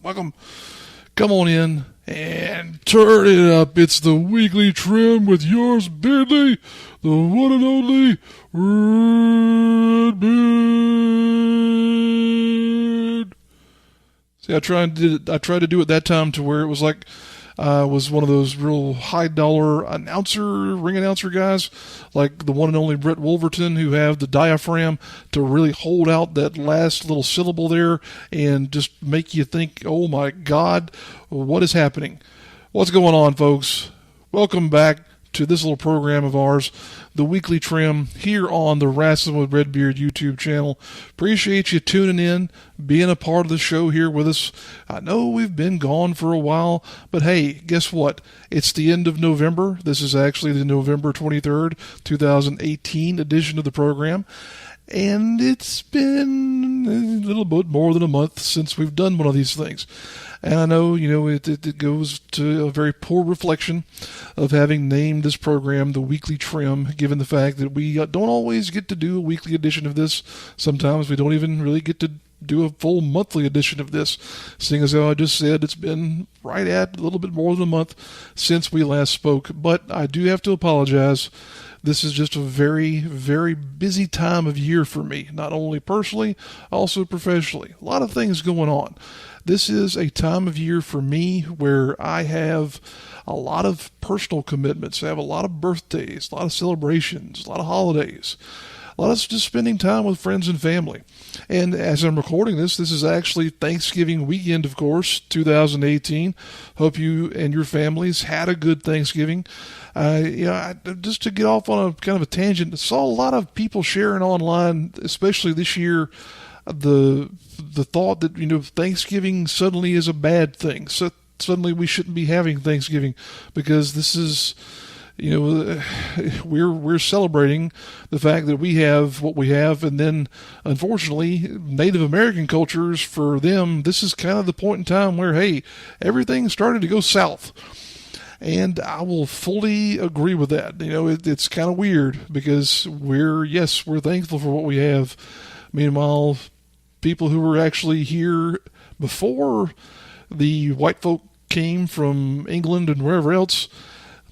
Welcome. Come on in and turn it up. It's the Weekly Trim with yours, Beardly, the one and only Redbeard. See, I tried to do it that time to where it was like I was one of those real high-dollar ring announcer guys, like the one and only Brett Wolverton, who have the diaphragm to really hold out that last little syllable there and just make you think, oh my God, what is happening? What's going on, folks? Welcome back to this little program of ours, the Weekly Trim, here on the Rasslin with Redbeard YouTube channel. Appreciate you tuning in, being a part of the show here with us. I know we've been gone for a while, but hey, guess what? It's the end of November. This is actually the November 23rd, 2018 edition of the program. And it's been a little bit more than a month since we've done one of these things. And I know, it goes to a very poor reflection of having named this program the Weekly Trim, given the fact that we don't always get to do a weekly edition of this. Sometimes we don't even really get to do a full monthly edition of this, seeing as how I just said it's been right at a little bit more than a month since we last spoke. But I do have to apologize. This is just a very, very busy time of year for me, not only personally, also professionally. A lot of things going on. This is a time of year for me where I have a lot of personal commitments. I have a lot of birthdays, a lot of celebrations, a lot of holidays, a lot of just spending time with friends and family. And as I'm recording this is actually Thanksgiving weekend, of course, 2018. Hope you and your families had a good Thanksgiving. Just to get off on a kind of a tangent, I saw a lot of people sharing online, especially this year, the thought that, Thanksgiving suddenly is a bad thing. So suddenly we shouldn't be having Thanksgiving because this is, we're celebrating the fact that we have what we have. And then, unfortunately, Native American cultures, for them, this is kind of the point in time where, hey, everything started to go south. And I will fully agree with that. It's kind of weird because we're thankful for what we have. Meanwhile, people who were actually here before the white folk came from England and wherever else,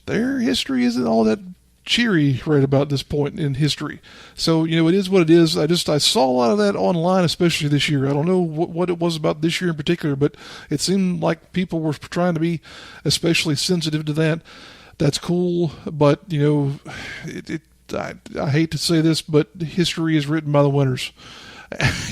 their history isn't all that cheery right about this point in history. So, it is what it is. I saw a lot of that online, especially this year. I don't know what it was about this year in particular, but it seemed like people were trying to be especially sensitive to that. That's cool, but, I hate to say this, but history is written by the winners.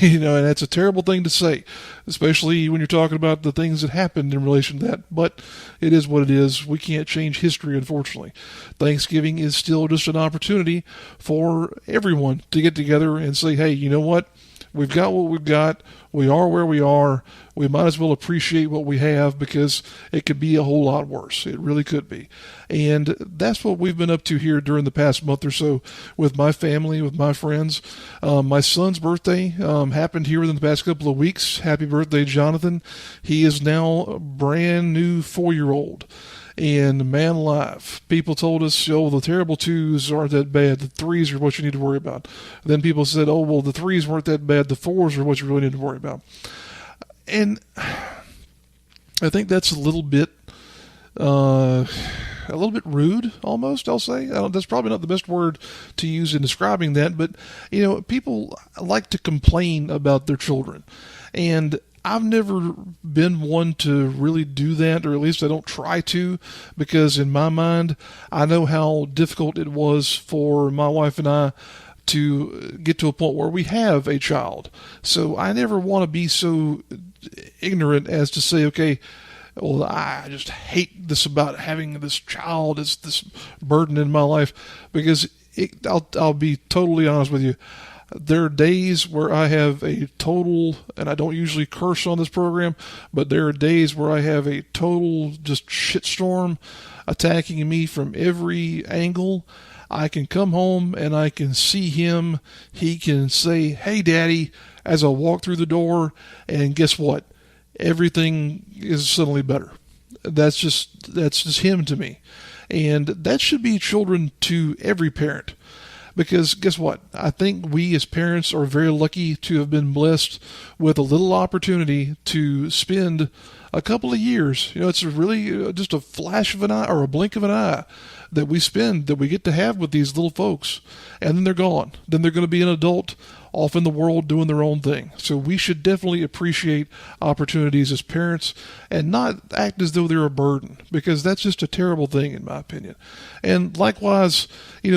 And that's a terrible thing to say, especially when you're talking about the things that happened in relation to that. But it is what it is. We can't change history, unfortunately. Thanksgiving is still just an opportunity for everyone to get together and say, hey, you know what? We've got what we've got. We are where we are. We might as well appreciate what we have because it could be a whole lot worse. It really could be. And that's what we've been up to here during the past month or so with my family, with my friends. My son's birthday happened here within the past couple of weeks. Happy birthday, Jonathan. He is now a brand new 4-year-old. And man alive, people told us, the terrible 2s aren't that bad. The 3s are what you need to worry about. Then people said, the 3s weren't that bad. The 4s are what you really need to worry about. And I think that's a little bit rude, almost, I'll say. That's probably not the best word to use in describing that. But, people like to complain about their children. And I've never been one to really do that, or at least I don't try to, because in my mind, I know how difficult it was for my wife and I to get to a point where we have a child. So I never want to be so ignorant as to say, okay, well, I just hate this about having this child, this burden in my life, because I'll be totally honest with you. There are days where I have a total, and I don't usually curse on this program, but there are days where I have a total just shitstorm attacking me from every angle. I can come home and I can see him. He can say, "Hey, Daddy," as I walk through the door, and guess what? Everything is suddenly better. That's just him to me. And that should be children to every parent. Because guess what? I think we as parents are very lucky to have been blessed with a little opportunity to spend a couple of years. It's really just a flash of an eye or a blink of an eye that we get to have with these little folks. And then they're gone. Then they're going to be an adult off in the world doing their own thing. So we should definitely appreciate opportunities as parents and not act as though they're a burden, because that's just a terrible thing in my opinion. And likewise,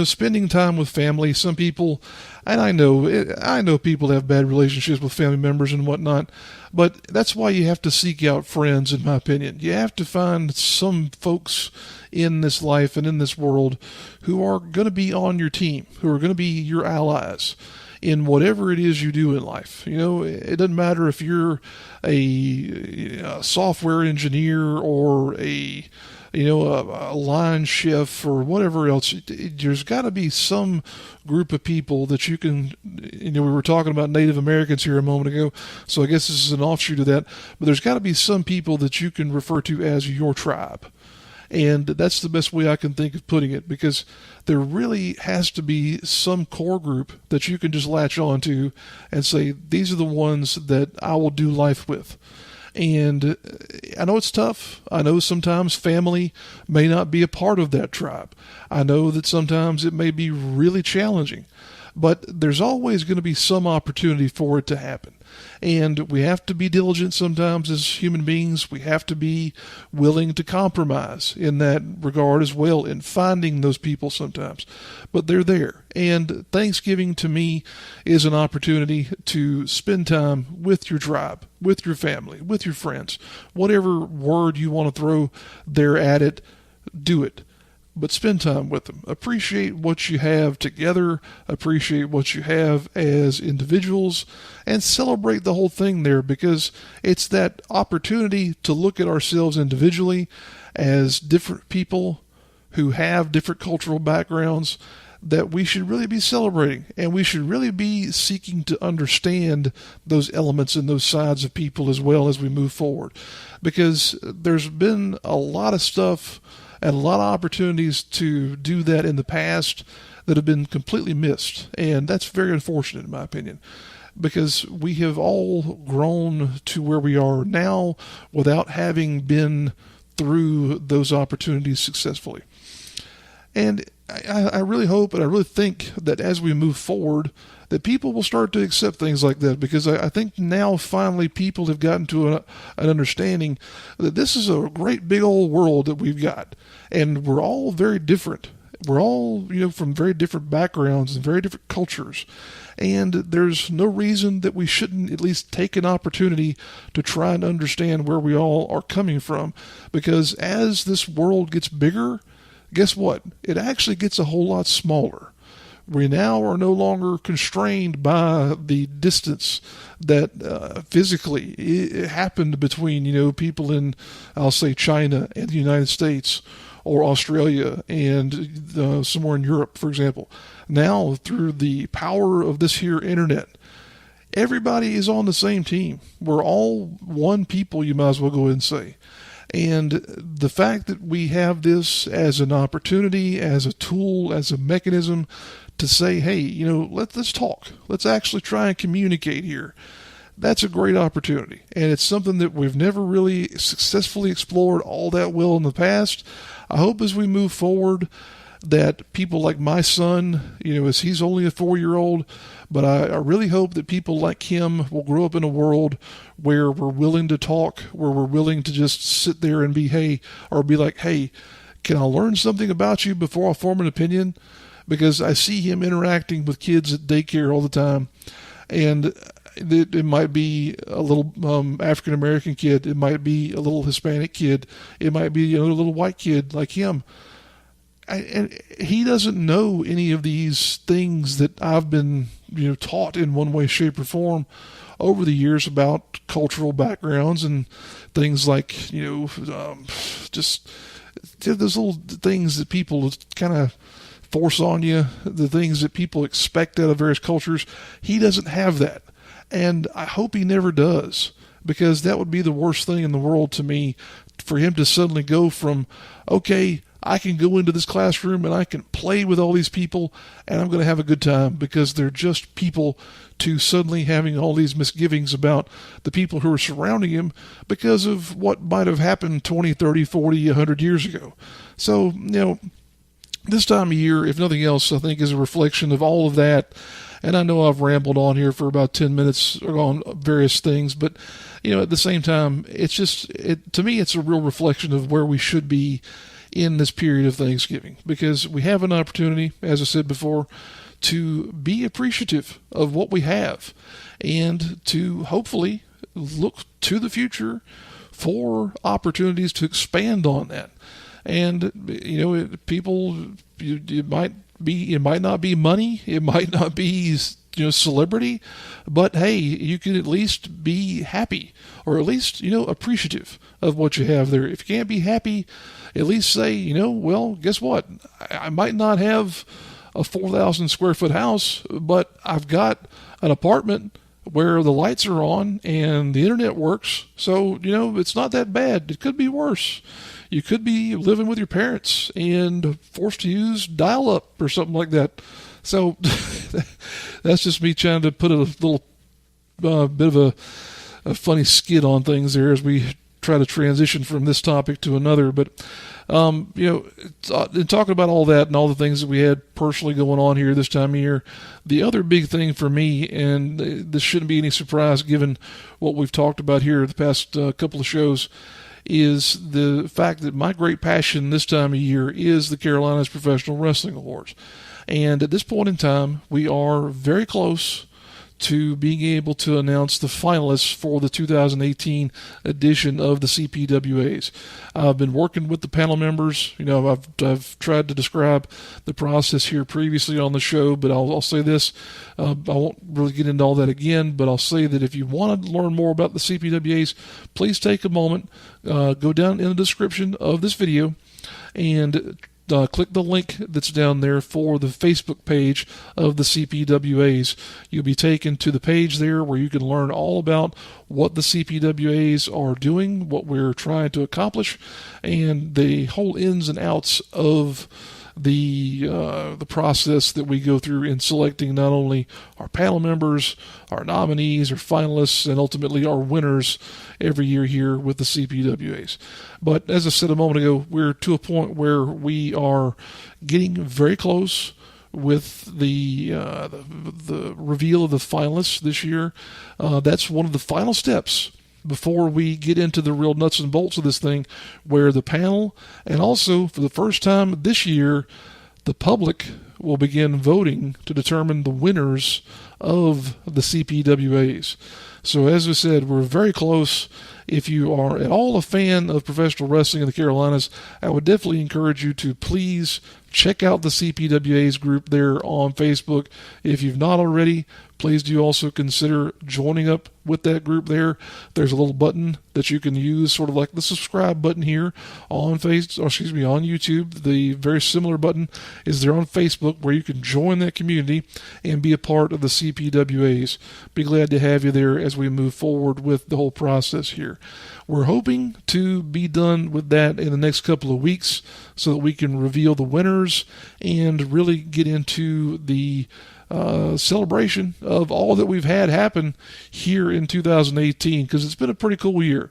spending time with family, some people, and I know people have bad relationships with family members and whatnot, but that's why you have to seek out friends, in my opinion. You have to find some folks in this life and in this world who are going to be on your team, who are going to be your allies in whatever it is you do in life. It doesn't matter if you're a software engineer or a line chef or whatever else. There's got to be some group of people that you can, we were talking about Native Americans here a moment ago, so I guess this is an offshoot of that, but there's got to be some people that you can refer to as your tribe. And that's the best way I can think of putting it, because there really has to be some core group that you can just latch on to and say, these are the ones that I will do life with. And I know it's tough. I know sometimes family may not be a part of that tribe. I know that sometimes it may be really challenging, but there's always going to be some opportunity for it to happen. And we have to be diligent sometimes as human beings. We have to be willing to compromise in that regard as well, in finding those people sometimes. But they're there. And Thanksgiving to me is an opportunity to spend time with your tribe, with your family, with your friends. Whatever word you want to throw there at it, do it. But spend time with them. Appreciate what you have together. Appreciate what you have as individuals. And celebrate the whole thing there, because it's that opportunity to look at ourselves individually as different people who have different cultural backgrounds that we should really be celebrating. And we should really be seeking to understand those elements and those sides of people as well as we move forward. Because there's been a lot of stuff and a lot of opportunities to do that in the past that have been completely missed. And that's very unfortunate in my opinion, because we have all grown to where we are now without having been through those opportunities successfully. And I really hope and I really think that as we move forward, that people will start to accept things like that, because I think now finally people have gotten to an understanding that this is a great big old world that we've got, and we're all very different. We're all, from very different backgrounds and very different cultures, and there's no reason that we shouldn't at least take an opportunity to try and understand where we all are coming from, because as this world gets bigger, guess what? It actually gets a whole lot smaller. We now are no longer constrained by the distance that physically it happened between, people in, I'll say, China and the United States, or Australia and somewhere in Europe, for example. Now, through the power of this here internet, everybody is on the same team. We're all one people, you might as well go ahead and say. And the fact that we have this as an opportunity, as a tool, as a mechanism to say, hey, let's talk. Let's actually try and communicate here. That's a great opportunity. And it's something that we've never really successfully explored all that well in the past. I hope as we move forward that people like my son, as he's only a 4-year-old, but I really hope that people like him will grow up in a world where we're willing to talk, where we're willing to just sit there and be like, hey, can I learn something about you before I form an opinion? Because I see him interacting with kids at daycare all the time, and It might be a little African American kid. It might be a little Hispanic kid. It might be a little white kid like him. And he doesn't know any of these things that I've been, taught in one way, shape, or form over the years about cultural backgrounds and things like, just those little things that people kind of force on you, the things that people expect out of various cultures. He doesn't have that. And I hope he never does, because that would be the worst thing in the world to me, for him to suddenly go from, okay, I can go into this classroom and I can play with all these people and I'm going to have a good time because they're just people, to suddenly having all these misgivings about the people who are surrounding him because of what might have happened 20, 30, 40, 100 years ago. So, this time of year, if nothing else, I think is a reflection of all of that. And I know I've rambled on here for about 10 minutes on various things, but, at the same time, to me, it's a real reflection of where we should be in this period of Thanksgiving, because we have an opportunity, as I said before, to be appreciative of what we have and to hopefully look to the future for opportunities to expand on that. And, it might not be money, it might not be, celebrity, but hey, you can at least be happy, or at least, appreciative of what you have there. If you can't be happy, at least say, well, guess what? I might not have a 4,000 square foot house, but I've got an apartment where the lights are on and the internet works. So, it's not that bad. It could be worse. You could be living with your parents and forced to use dial-up or something like that. So that's just me trying to put a little bit of a funny skid on things there as we try to transition from this topic to another. But, in talking about all that and all the things that we had personally going on here this time of year, the other big thing for me, and this shouldn't be any surprise given what we've talked about here the past couple of shows, is the fact that my great passion this time of year is the Carolinas Professional Wrestling Awards. And at this point in time, we are very close to being able to announce the finalists for the 2018 edition of the CPWAs. I've been working with the panel members. I've tried to describe the process here previously on the show, but I'll say this. I won't really get into all that again, but I'll say that if you want to learn more about the CPWAs, please take a moment, go down in the description of this video, and click the link that's down there for the Facebook page of the CPWAs. You'll be taken to the page there where you can learn all about what the CPWAs are doing, what we're trying to accomplish, and the whole ins and outs of the process that we go through in selecting not only our panel members, our nominees, our finalists, and ultimately our winners every year here with the CPWAs. But as I said a moment ago, we're to a point where we are getting very close with the reveal of the finalists this year. That's one of the final steps before we get into the real nuts and bolts of this thing, where the panel, and also for the first time this year, the public will begin voting to determine the winners of the CPWAs. So as I said, we're very close. If you are at all a fan of professional wrestling in the Carolinas, I would definitely encourage you to please check out the CPWAs group there on Facebook. If you've not already, please do also consider joining up with that group there. There's a little button that you can use, sort of like the subscribe button here on YouTube. The very similar button is there on Facebook, where you can join that community and be a part of the CPWAs. Be glad to have you there as we move forward with the whole process here. We're hoping to be done with that in the next couple of weeks so that we can reveal the winners and really get into the celebration of all that we've had happen here in 2018, because it's been a pretty cool year.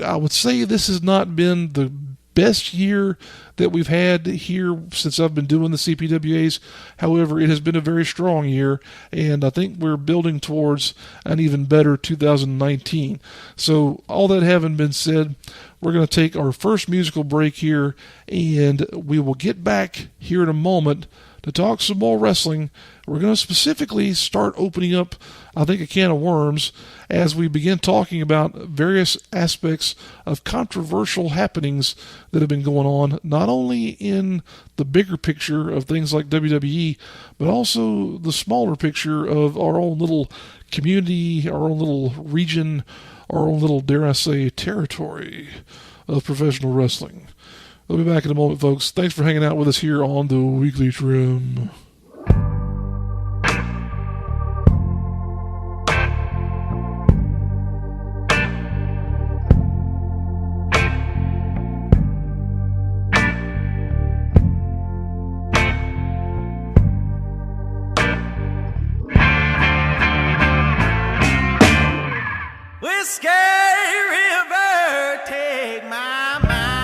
I would say this has not been the best year that we've had here since I've been doing the CPWAs. However, it has been a very strong year, and I think we're building towards an even better 2019. So all that having been said, we're going to take our first musical break here, and we will get back here in a moment to talk some more wrestling. We're going to specifically start opening up, I think, a can of worms as we begin talking about various aspects of controversial happenings that have been going on, not only in the bigger picture of things like WWE, but also the smaller picture of our own little community, our own little region, our own little, dare I say, territory of professional wrestling. We'll be back in a moment, folks. Thanks for hanging out with us here on the Weekly Trim. Whiskey River, take my mind.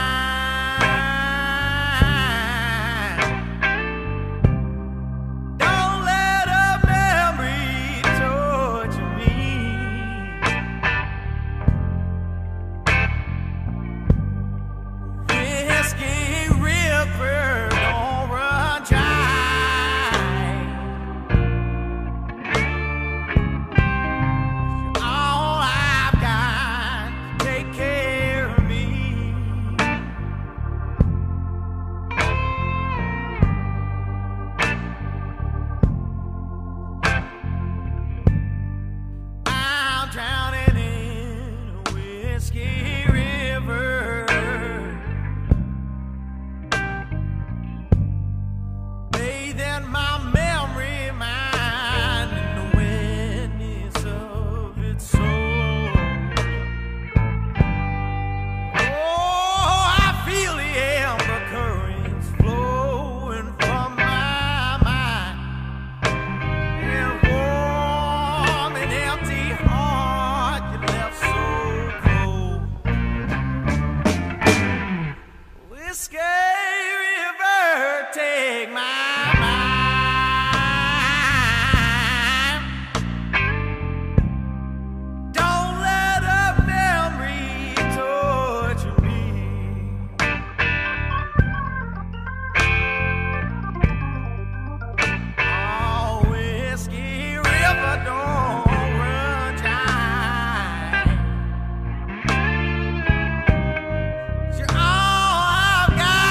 Don't let a memory torture me. Whiskey River, don't run dry. All I've got, take care of me. I'm drowning in a whiskey river, bathing my memory mind in the wetness of its soul. Oh, I feel the amber currents flowing from my mind, and warm and empty heart you left so cold. Whiskey River, take my mind. Don't let a memory torture me. Oh, Whiskey River, don't run dry. You're all I've got.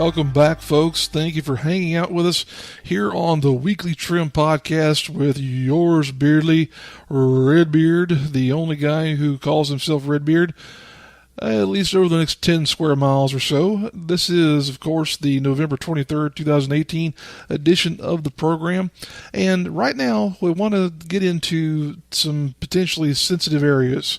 Welcome back, folks. Thank you for hanging out with us here on the Weekly Trim Podcast with yours, Beardly Redbeard, the only guy who calls himself Redbeard, at least over the next 10 square miles or so. This is, of course, the November 23rd, 2018 edition of the program. And right now, we want to get into some potentially sensitive areas.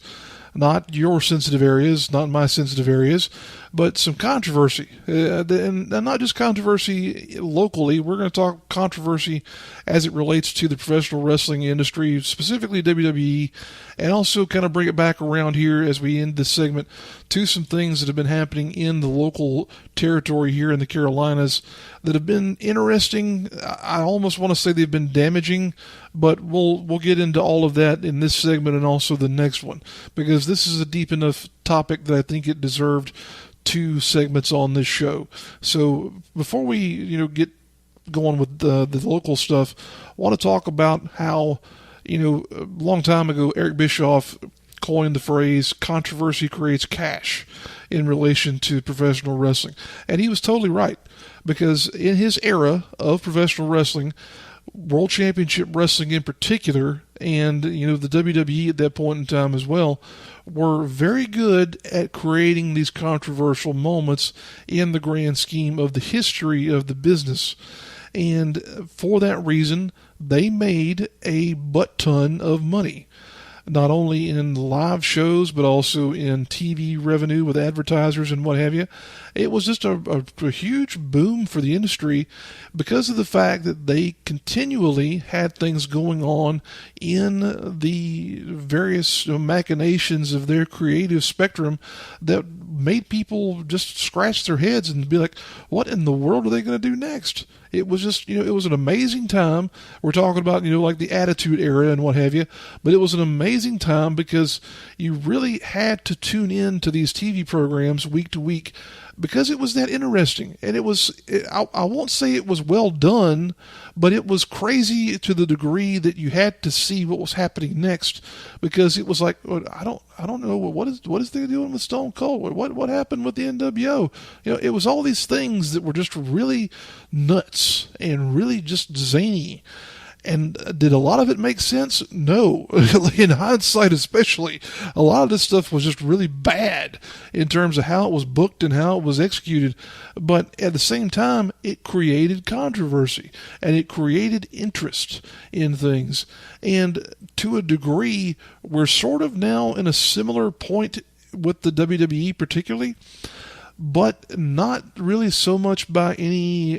Not your sensitive areas, not my sensitive areas, but some controversy. And not just controversy locally. We're going to talk controversy as it relates to the professional wrestling industry, specifically WWE, and also kind of bring it back around here as we end this segment to some things that have been happening in the local territory here in the Carolinas that have been interesting. I almost want to say they've been damaging, but we'll get into all of that in this segment and also the next one, because this is a deep enough topic that I think it deserved 2 segments on this show. So before we get going with the local stuff, I want to talk about how a long time ago Eric Bischoff coined the phrase "controversy creates cash" in relation to professional wrestling, and he was totally right, because in his era of professional wrestling, World Championship Wrestling in particular, and the WWE at that point in time as well, were very good at creating these controversial moments in the grand scheme of the history of the business. And for that reason, they made a butt-ton of money, not only in live shows, but also in TV revenue with advertisers and what have you. It was just a huge boom for the industry because of the fact that they continually had things going on in the various machinations of their creative spectrum that made people just scratch their heads and be like, what in the world are they going to do next? It was just, it was an amazing time. We're talking about, like the Attitude Era and what have you, but it was an amazing time because you really had to tune in to these TV programs week to week because it was that interesting. And I won't say it was well done, but it was crazy to the degree that you had to see what was happening next, because it was like, I don't know, what is they doing with Stone Cold? What happened with the NWO? It was all these things that were just really nuts and really just zany. And did a lot of it make sense? No. In hindsight especially, a lot of this stuff was just really bad in terms of how it was booked and how it was executed. But at the same time, it created controversy and it created interest in things. And to a degree, we're sort of now in a similar point with the WWE particularly, but not really so much by any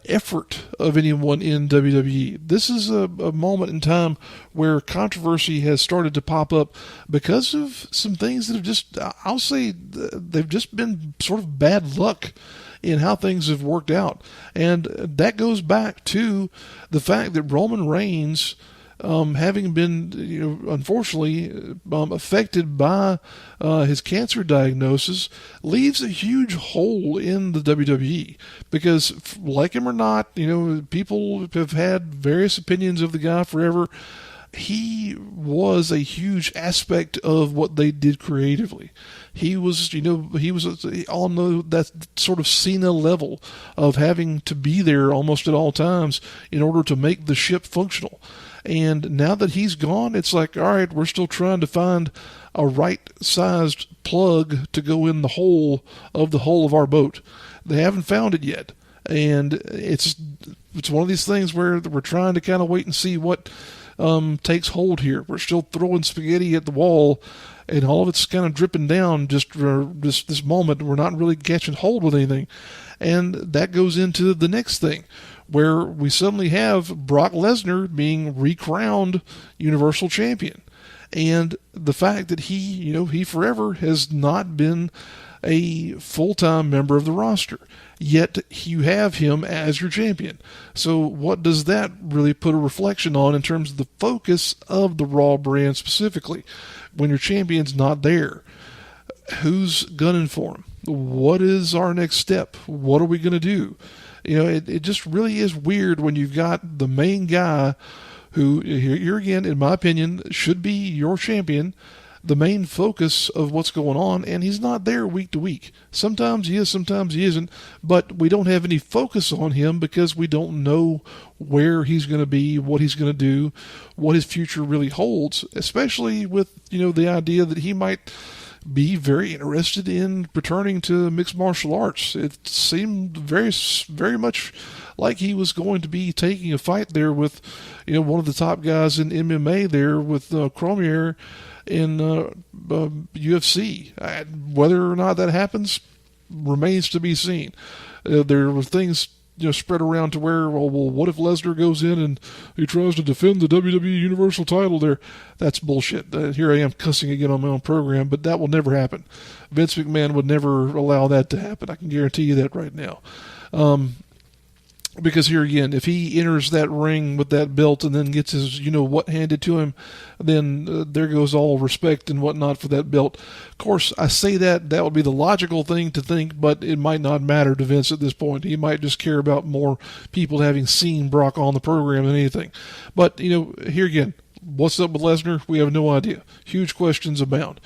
effort of anyone in WWE. This is a moment in time where controversy has started to pop up because of some things that have just, I'll say, they've just been sort of bad luck in how things have worked out. And that goes back to the fact that Roman Reigns, having been, unfortunately, affected by his cancer diagnosis, leaves a huge hole in the WWE. Because, like him or not, people have had various opinions of the guy forever. He was a huge aspect of what they did creatively. He was, on that sort of Cena level of having to be there almost at all times in order to make the ship functional. And now that he's gone, it's like, all right, we're still trying to find a right-sized plug to go in the hole of our boat. They haven't found it yet. And it's one of these things where we're trying to kind of wait and see what takes hold here. We're still throwing spaghetti at the wall, and all of it's kind of dripping down just this moment. We're not really catching hold with anything. And that goes into the next thing, where we suddenly have Brock Lesnar being recrowned Universal Champion. And the fact that he forever has not been a full-time member of the roster, yet you have him as your champion. So what does that really put a reflection on in terms of the focus of the Raw brand specifically? When your champion's not there, who's gunning for him? What is our next step? What are we going to do? It just really is weird when you've got the main guy who, here again, in my opinion, should be your champion, the main focus of what's going on, and he's not there week to week. Sometimes he is, sometimes he isn't, but we don't have any focus on him because we don't know where he's going to be, what he's going to do, what his future really holds, especially with, the idea that he might be very interested in returning to mixed martial arts. It seemed very, very much like he was going to be taking a fight there with, one of the top guys in MMA there with Cormier in UFC. Whether or not that happens remains to be seen. There were things spread around to where, well, what if Lesnar goes in and he tries to defend the WWE Universal title there? That's bullshit. Here I am cussing again on my own program, but that will never happen. Vince McMahon would never allow that to happen. I can guarantee you that right now. Because here again, if he enters that ring with that belt and then gets his, what handed to him, then there goes all respect and whatnot for that belt. Of course, I say that would be the logical thing to think, but it might not matter to Vince at this point. He might just care about more people having seen Brock on the program than anything. But, here again, what's up with Lesnar? We have no idea. Huge questions abound.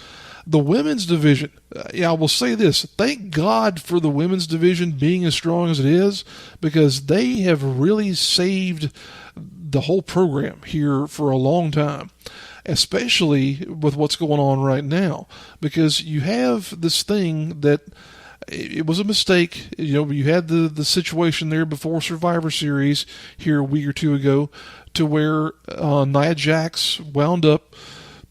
The women's division, I will say this, thank God for the women's division being as strong as it is, because they have really saved the whole program here for a long time, especially with what's going on right now, because you have this thing that it was a mistake. You had the situation there before Survivor Series here a week or two ago to where Nia Jax wound up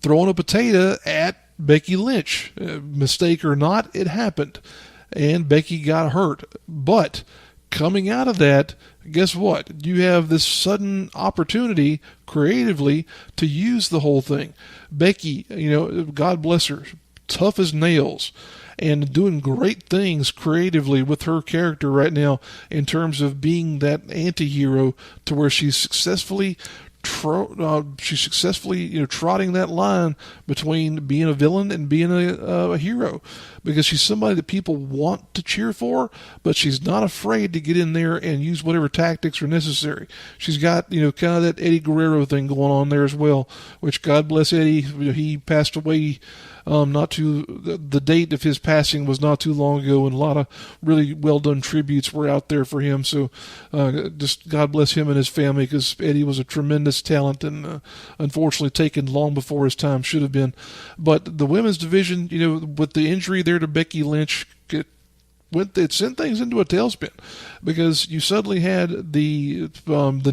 throwing a potato at Becky Lynch. Mistake or not, it happened. And Becky got hurt. But coming out of that, guess what? You have this sudden opportunity creatively to use the whole thing. Becky, God bless her, tough as nails and doing great things creatively with her character right now in terms of being that anti-hero to where she's successfully trotting that line between being a villain and being a hero, because she's somebody that people want to cheer for, but she's not afraid to get in there and use whatever tactics are necessary. She's got kind of that Eddie Guerrero thing going on there as well, which God bless Eddie. He passed away the date of his passing was not too long ago, and a lot of really well done tributes were out there for him. So just God bless him and his family, because Eddie was a tremendous talent and unfortunately taken long before his time should have been. But the women's division, with the injury there to Becky Lynch, it sent things into a tailspin, because you suddenly had the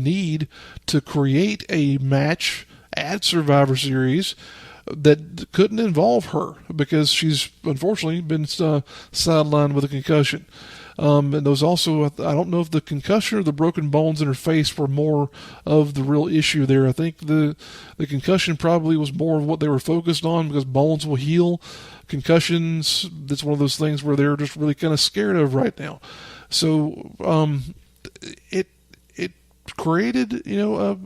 need to create a match at Survivor Series that couldn't involve her, because she's unfortunately been sidelined with a concussion. And there was also, I don't know if the concussion or the broken bones in her face were more of the real issue there. I think the concussion probably was more of what they were focused on, because bones will heal. Concussions, that's one of those things where they're just really kind of scared of right now. So it created, a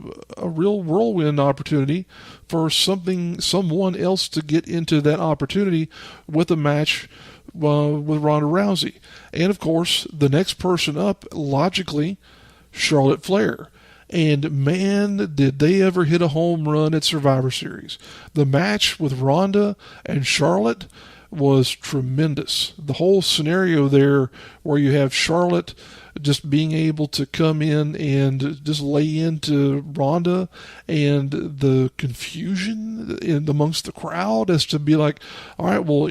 real whirlwind opportunity for someone else to get into that opportunity with a match with Ronda Rousey. And of course, the next person up, logically, Charlotte Flair. And man, did they ever hit a home run at Survivor Series. The match with Ronda and Charlotte was tremendous. The whole scenario there where you have Charlotte just being able to come in and just lay into Ronda, and the confusion amongst the crowd as to be like, all right, well,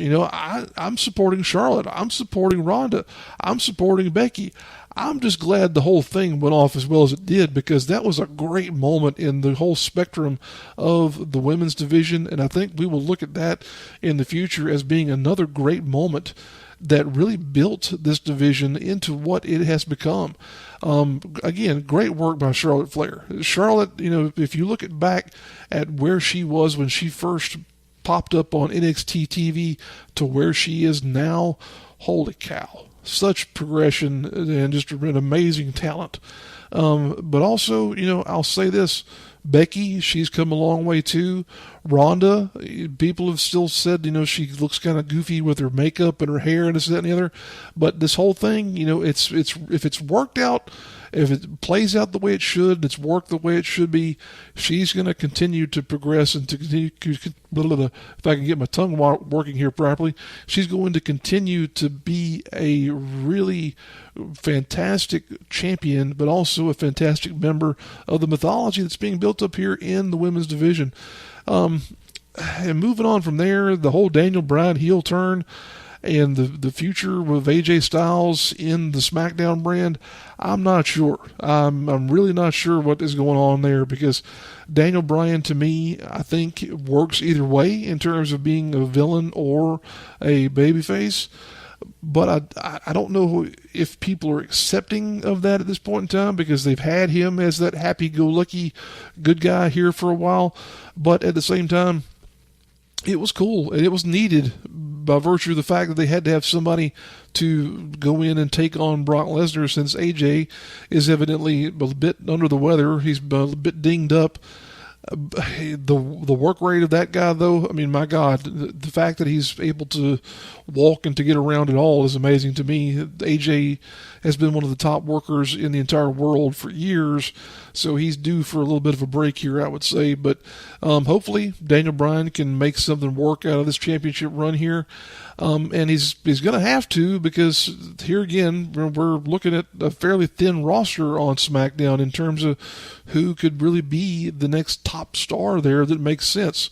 I'm supporting Charlotte. I'm supporting Ronda. I'm supporting Becky. I'm just glad the whole thing went off as well as it did, because that was a great moment in the whole spectrum of the women's division, and I think we will look at that in the future as being another great moment that really built this division into what it has become. Again, great work by Charlotte Flair. Charlotte, if you look back at where she was when she first popped up on NXT TV to where she is now, holy cow. Such progression and just an amazing talent. But also, I'll say this, Becky, she's come a long way too. Rhonda, people have still said, she looks kind of goofy with her makeup and her hair and this, that, and the other. But this whole thing, it's if it's worked out, if it plays out the way it should, it's worked the way it should be, she's going to continue to progress and to continue, if I can get my tongue working here properly, she's going to continue to be a really fantastic champion, but also a fantastic member of the mythology that's being built up here in the women's division. And moving on from there, the whole Daniel Bryan heel turn and the future with AJ Styles in the SmackDown brand, I'm not sure. I'm really not sure what is going on there, because Daniel Bryan, to me, I think works either way in terms of being a villain or a babyface. But I don't know if people are accepting of that at this point in time, because they've had him as that happy-go-lucky good guy here for a while. But at the same time, it was cool, and it was needed by virtue of the fact that they had to have somebody to go in and take on Brock Lesnar, since AJ is evidently a bit under the weather. He's a bit dinged up. The work rate of that guy, though, I mean, my God, the fact that he's able to walk and to get around at all is amazing to me. AJ has been one of the top workers in the entire world for years, so he's due for a little bit of a break here, I would say. But hopefully Daniel Bryan can make something work out of this championship run here. And he's going to have to, because here again, we're looking at a fairly thin roster on SmackDown in terms of who could really be the next top star there that makes sense.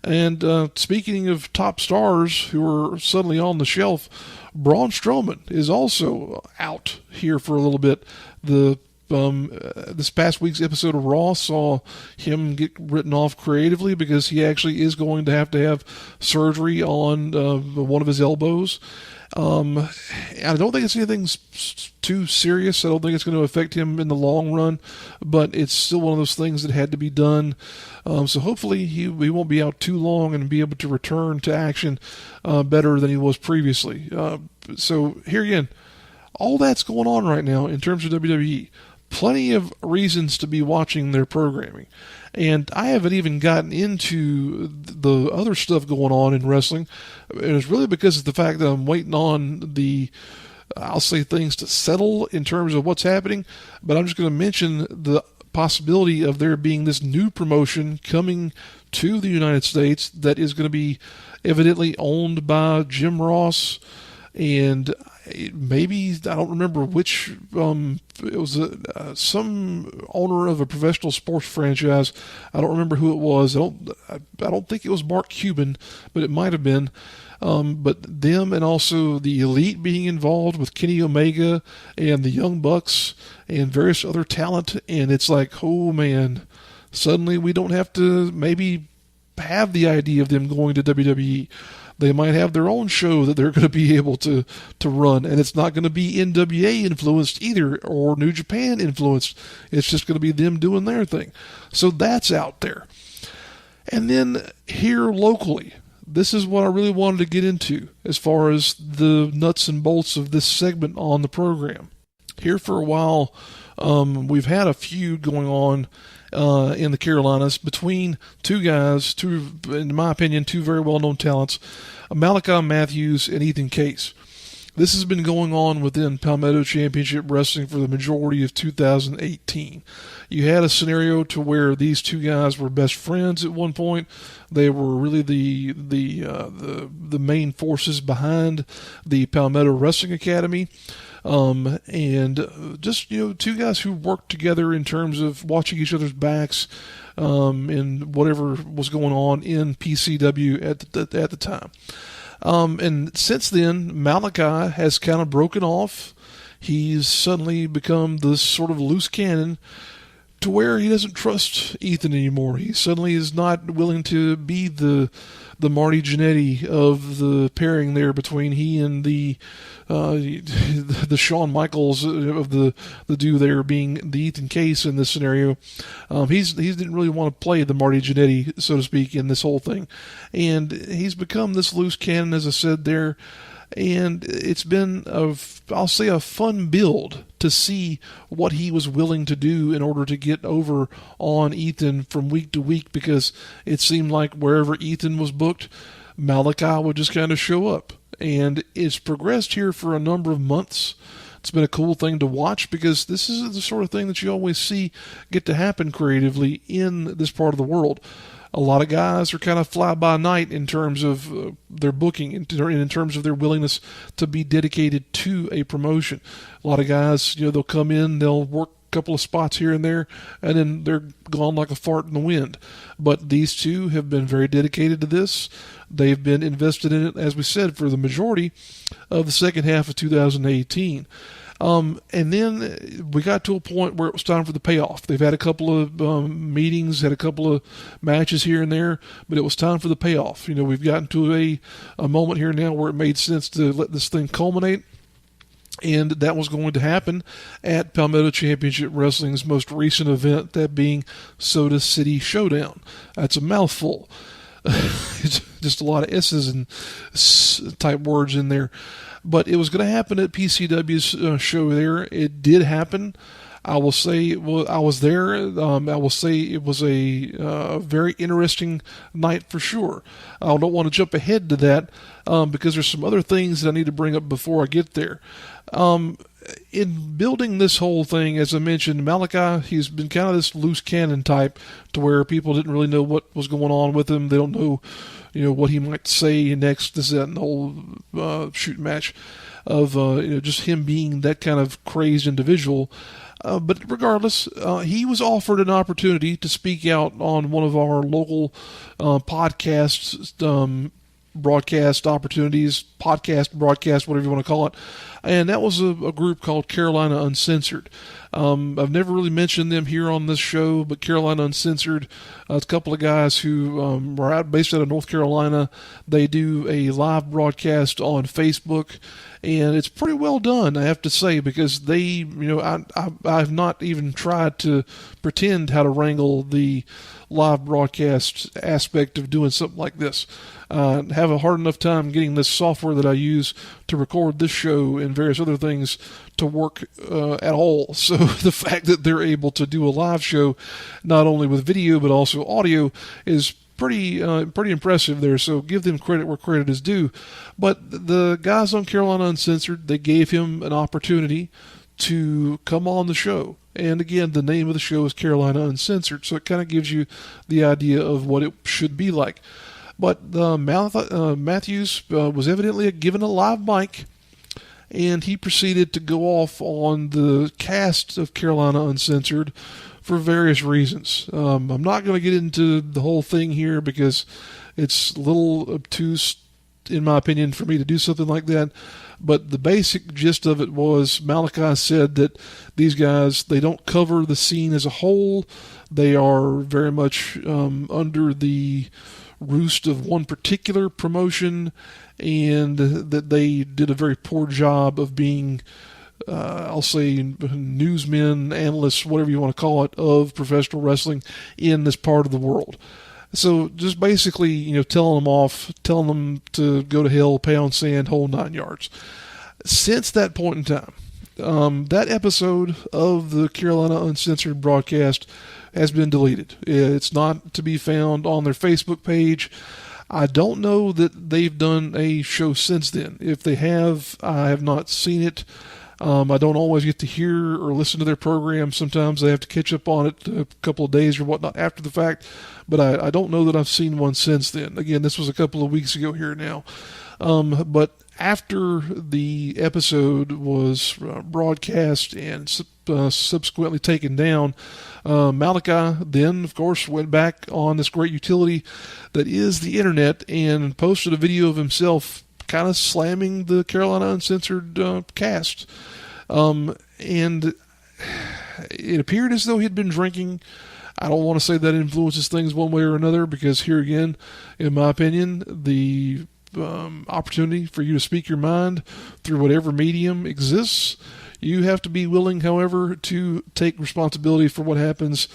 And speaking of top stars who are suddenly on the shelf, Braun Strowman is also out here for a little bit. This past week's episode of Raw saw him get written off creatively because he actually is going to have surgery on one of his elbows. I don't think it's anything too serious. I don't think it's going to affect him in the long run, but it's still one of those things that had to be done. So hopefully he won't be out too long and be able to return to action better than he was previously. So here again, all that's going on right now in terms of WWE. Plenty of reasons to be watching their programming. And I haven't even gotten into the other stuff going on in wrestling. And it's really because of the fact that I'm waiting on I'll say things to settle in terms of what's happening. But I'm just going to mention the possibility of there being this new promotion coming to the United States that is going to be evidently owned by Jim Ross. And maybe, I don't remember which, it was some owner of a professional sports franchise. I don't remember who it was. I don't think it was Mark Cuban, but it might have been. But them and also the Elite being involved with Kenny Omega and the Young Bucks and various other talent. And it's like, oh man, suddenly we don't have to maybe have the idea of them going to WWE. They might have their own show that they're going to be able to run, and it's not going to be NWA influenced either, or New Japan influenced. It's just going to be them doing their thing. So that's out there. And then here locally, this is what I really wanted to get into as far as the nuts and bolts of this segment on the program. Here for a while, we've had a feud going on in the Carolinas between two guys, in my opinion, two very well-known talents, Malachi Matthews and Ethan Case. This has been going on within Palmetto Championship Wrestling for the majority of 2018. You had a scenario to where these two guys were best friends at one point. They were really the main forces behind the Palmetto Wrestling Academy. And just, two guys who worked together in terms of watching each other's backs, and whatever was going on in PCW at the time. And since then, Malachi has kind of broken off. He's suddenly become this sort of loose cannon to where he doesn't trust Ethan anymore. He suddenly is not willing to be the Marty Jannetty of the pairing there between he and the Shawn Michaels of the dude there being the Ethan Case in this scenario. He didn't really want to play the Marty Jannetty, so to speak, in this whole thing. And he's become this loose cannon, as I said there. And it's been, I'll say, a fun build to see what he was willing to do in order to get over on Ethan from week to week, because it seemed like wherever Ethan was booked, Malachi would just kind of show up. And it's progressed here for a number of months. It's been a cool thing to watch, because this is the sort of thing that you always see get to happen creatively in this part of the world. A lot of guys are kind of fly-by-night in terms of their booking, and in terms of their willingness to be dedicated to a promotion. A lot of guys, they'll come in, they'll work a couple of spots here and there, and then they're gone like a fart in the wind. But these two have been very dedicated to this. They've been invested in it, as we said, for the majority of the second half of 2018. And then we got to a point where it was time for the payoff. They've had a couple of meetings, had a couple of matches here and there, but it was time for the payoff. We've gotten to a moment here now where it made sense to let this thing culminate. And that was going to happen at Palmetto Championship Wrestling's most recent event, that being Soda City Showdown. That's a mouthful. It's just a lot of S's and type words in there. But it was going to happen at PCW's show there. It did happen. I will say, I was there. I will say it was a very interesting night for sure. I don't want to jump ahead to that because there's some other things that I need to bring up before I get there. In building this whole thing, as I mentioned, Malachi, he's been kind of this loose cannon type, to where people didn't really know what was going on with him. They don't know, what he might say next, this, that, and the whole shoot match of, just him being that kind of crazed individual. But regardless, he was offered an opportunity to speak out on one of our local podcasts, broadcast opportunities, podcast, broadcast, whatever you want to call it. And that was a group called Carolina Uncensored. I've never really mentioned them here on this show, but Carolina Uncensored, it's a couple of guys who are based out of North Carolina. They do a live broadcast on Facebook, and it's pretty well done, I have to say, because they, I've not even tried to pretend how to wrangle the live broadcast aspect of doing something like this. Have a hard enough time getting this software that I use to record this show and various other things to work at all. So the fact that they're able to do a live show, not only with video but also audio, is pretty impressive there. So give them credit where credit is due. But the guys on Carolina Uncensored, they gave him an opportunity to come on the show. And again, the name of the show is Carolina Uncensored, so it kind of gives you the idea of what it should be like. But Matthews was evidently given a live mic, and he proceeded to go off on the cast of Carolina Uncensored for various reasons. I'm not going to get into the whole thing here because it's a little obtuse, in my opinion, for me to do something like that. But the basic gist of it was Malachi said that these guys, they don't cover the scene as a whole. They are very much under the roost of one particular promotion, and that they did a very poor job of being, I'll say, newsmen, analysts, whatever you want to call it, of professional wrestling in this part of the world. So just basically, telling them off, telling them to go to hell, pound sand, whole 9 yards. Since that point in time, that episode of the Carolina Uncensored broadcast has been deleted. It's not to be found on their Facebook page. I don't know that they've done a show since then. If they have, I have not seen it. I don't always get to hear or listen to their program. Sometimes I have to catch up on it a couple of days or whatnot after the fact, but I don't know that I've seen one since then. Again, this was a couple of weeks ago here now. But after the episode was broadcast and subsequently taken down, Malachi then, of course, went back on this great utility that is the internet and posted a video of himself kind of slamming the Carolina Uncensored cast. And it appeared as though he'd been drinking. I don't want to say that influences things one way or another, because here again, in my opinion, the opportunity for you to speak your mind through whatever medium exists, you have to be willing, however, to take responsibility for what happens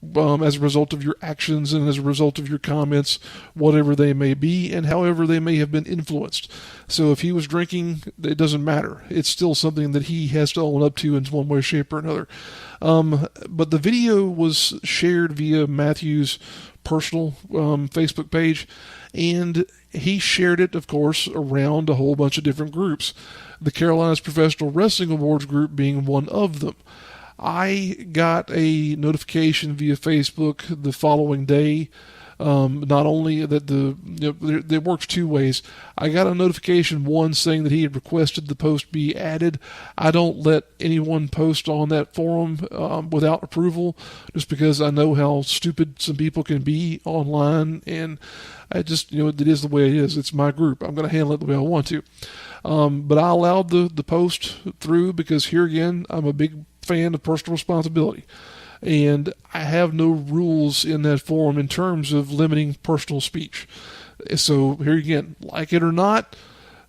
as a result of your actions and as a result of your comments, whatever they may be, and however they may have been influenced. So if he was drinking, it doesn't matter. It's still something that he has to own up to in one way, shape, or another. But the video was shared via Matthew's personal Facebook page, and he shared it, of course, around a whole bunch of different groups. The Carolinas Professional Wrestling Awards group being one of them. I got a notification via Facebook the following day. Not only that it works two ways. I got a notification, one, saying that he had requested the post be added. I don't let anyone post on that forum without approval, just because I know how stupid some people can be online, and I just, it is the way it is. It's my group. I'm going to handle it the way I want to. But I allowed the post through because, here again, I'm a big fan of personal responsibility. And I have no rules in that forum in terms of limiting personal speech. So here again, like it or not,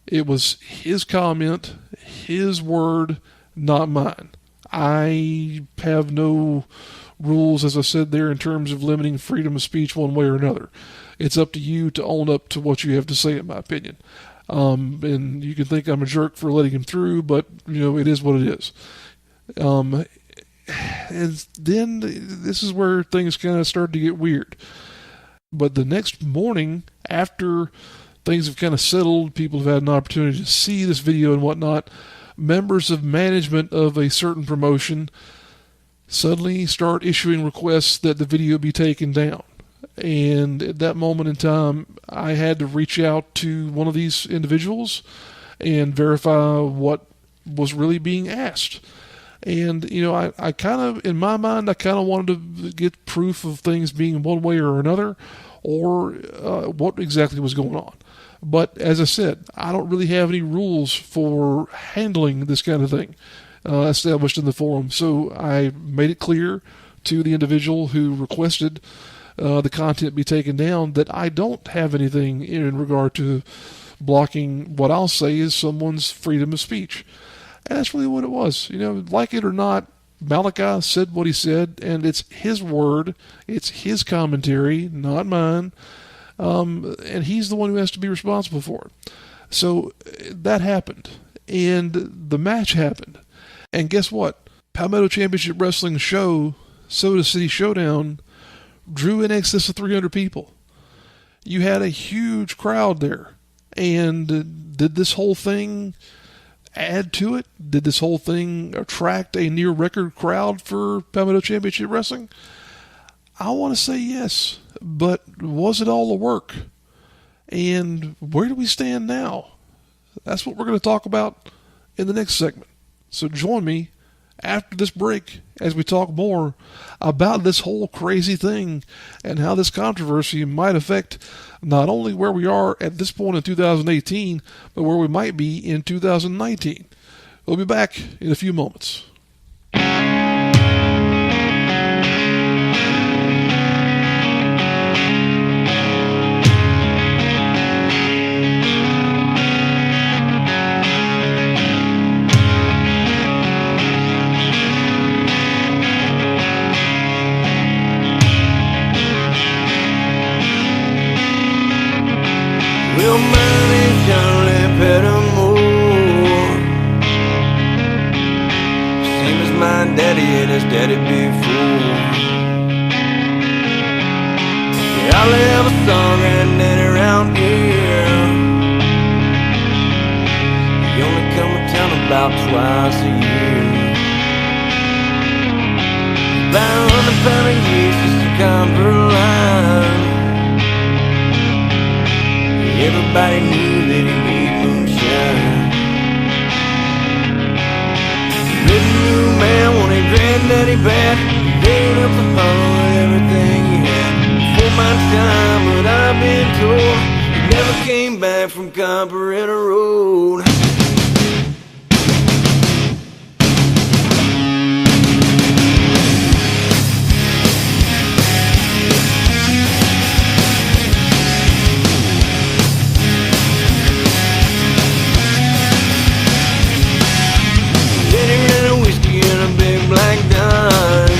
it was his comment, his word, not mine. I have no rules, as I said there, in terms of limiting freedom of speech one way or another. It's up to you to own up to what you have to say, in my opinion. And you can think I'm a jerk for letting him through, but, it is what it is. And then this is where things kind of started to get weird. But the next morning, after things have kind of settled, people have had an opportunity to see this video and whatnot, members of management of a certain promotion suddenly start issuing requests that the video be taken down. And at that moment in time, I had to reach out to one of these individuals and verify what was really being asked. And, I kind of, in my mind, I kind of wanted to get proof of things being one way or another, or what exactly was going on. But as I said, I don't really have any rules for handling this kind of thing established in the forum. So I made it clear to the individual who requested the content be taken down that I don't have anything in regard to blocking what I'll say is someone's freedom of speech. And that's really what it was. Like it or not, Malachi said what he said, and it's his word, it's his commentary, not mine, and he's the one who has to be responsible for it. So that happened, and the match happened. And guess what? Palmetto Championship Wrestling show, Soda City Showdown, drew in excess of 300 people. You had a huge crowd there. And did this whole thing add to it? Did this whole thing attract a near record crowd for Palmetto Championship Wrestling? I want to say yes, but was it all the work? And where do we stand now? That's what we're going to talk about in the next segment. So join me after this break as we talk more about this whole crazy thing and how this controversy might affect not only where we are at this point in 2018, but where we might be in 2019. We'll be back in a few moments. Well, mine is Johnny Pettimore, same as my daddy and his daddy before. Yeah, I'll have a song and then around here. You only come to town about twice a year. About 100 pound a year just to Copperhead. Everybody knew that he made moonshine. Living room man wanted granddaddy back, laying up the hall with everything he had. Before my time, but I've been told he never came back from Copperhead Road. Black Dodge.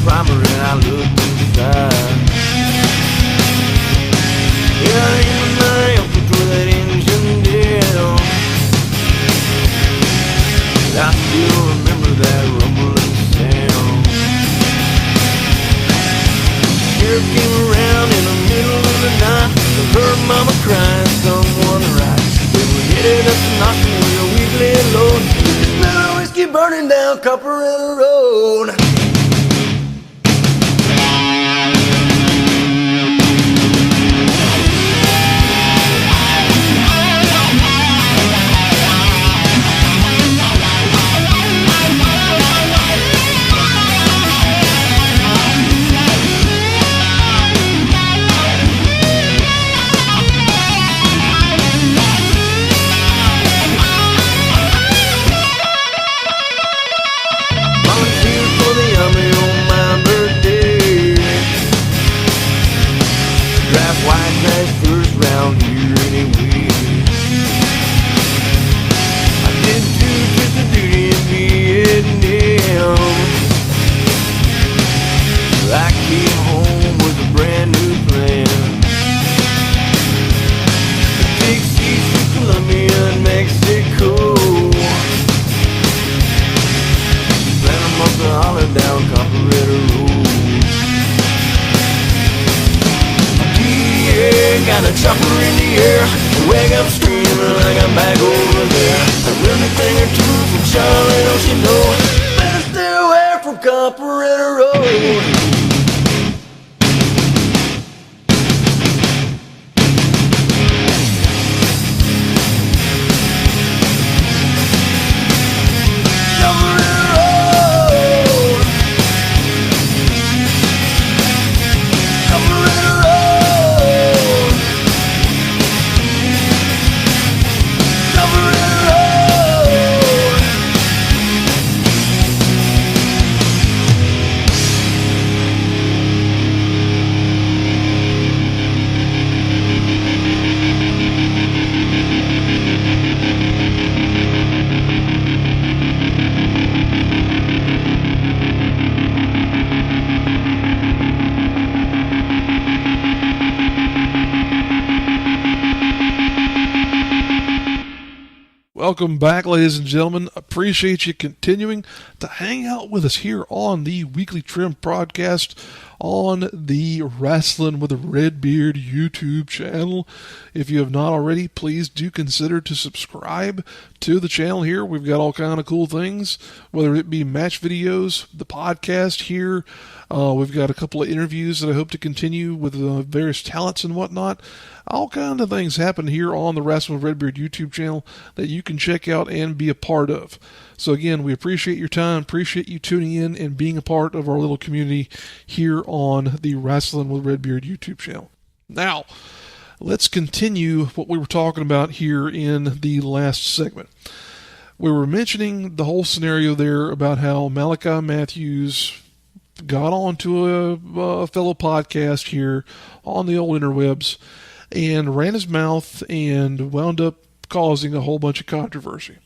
primer and I looked inside. Yeah, I aimed my rifle toward that engine down. I still remember that rumbling sound. Sheriff came around in the middle of the night. I heard mama crying, someone right. They were headed up to Knoxville with a weekly load. The smell of whiskey burning down Copperhead Road. Got a chopper in the air, wag up screaming like I'm back over there. I learned a thing or two from Charlie, don't you know? Better stay away from Copperhead Road. Welcome back, ladies and gentlemen. Appreciate you continuing to hang out with us here on the Weekly Trim podcast on the Rasslin with Redbeard YouTube channel. If you have not already, please do consider to subscribe to the channel here. We've got all kind of cool things, whether it be match videos, the podcast here. We've got a couple of interviews that I hope to continue with various talents and whatnot. All kind of things happen here on the Rasslin with Redbeard YouTube channel that you can check out and be a part of. So again, we appreciate your time, appreciate you tuning in and being a part of our little community here on the Rasslin with Redbeard YouTube channel. Now, let's continue what we were talking about here in the last segment. We were mentioning the whole scenario there about how Malachi Matthews got onto a fellow podcast here on the old interwebs and ran his mouth and wound up causing a whole bunch of controversy.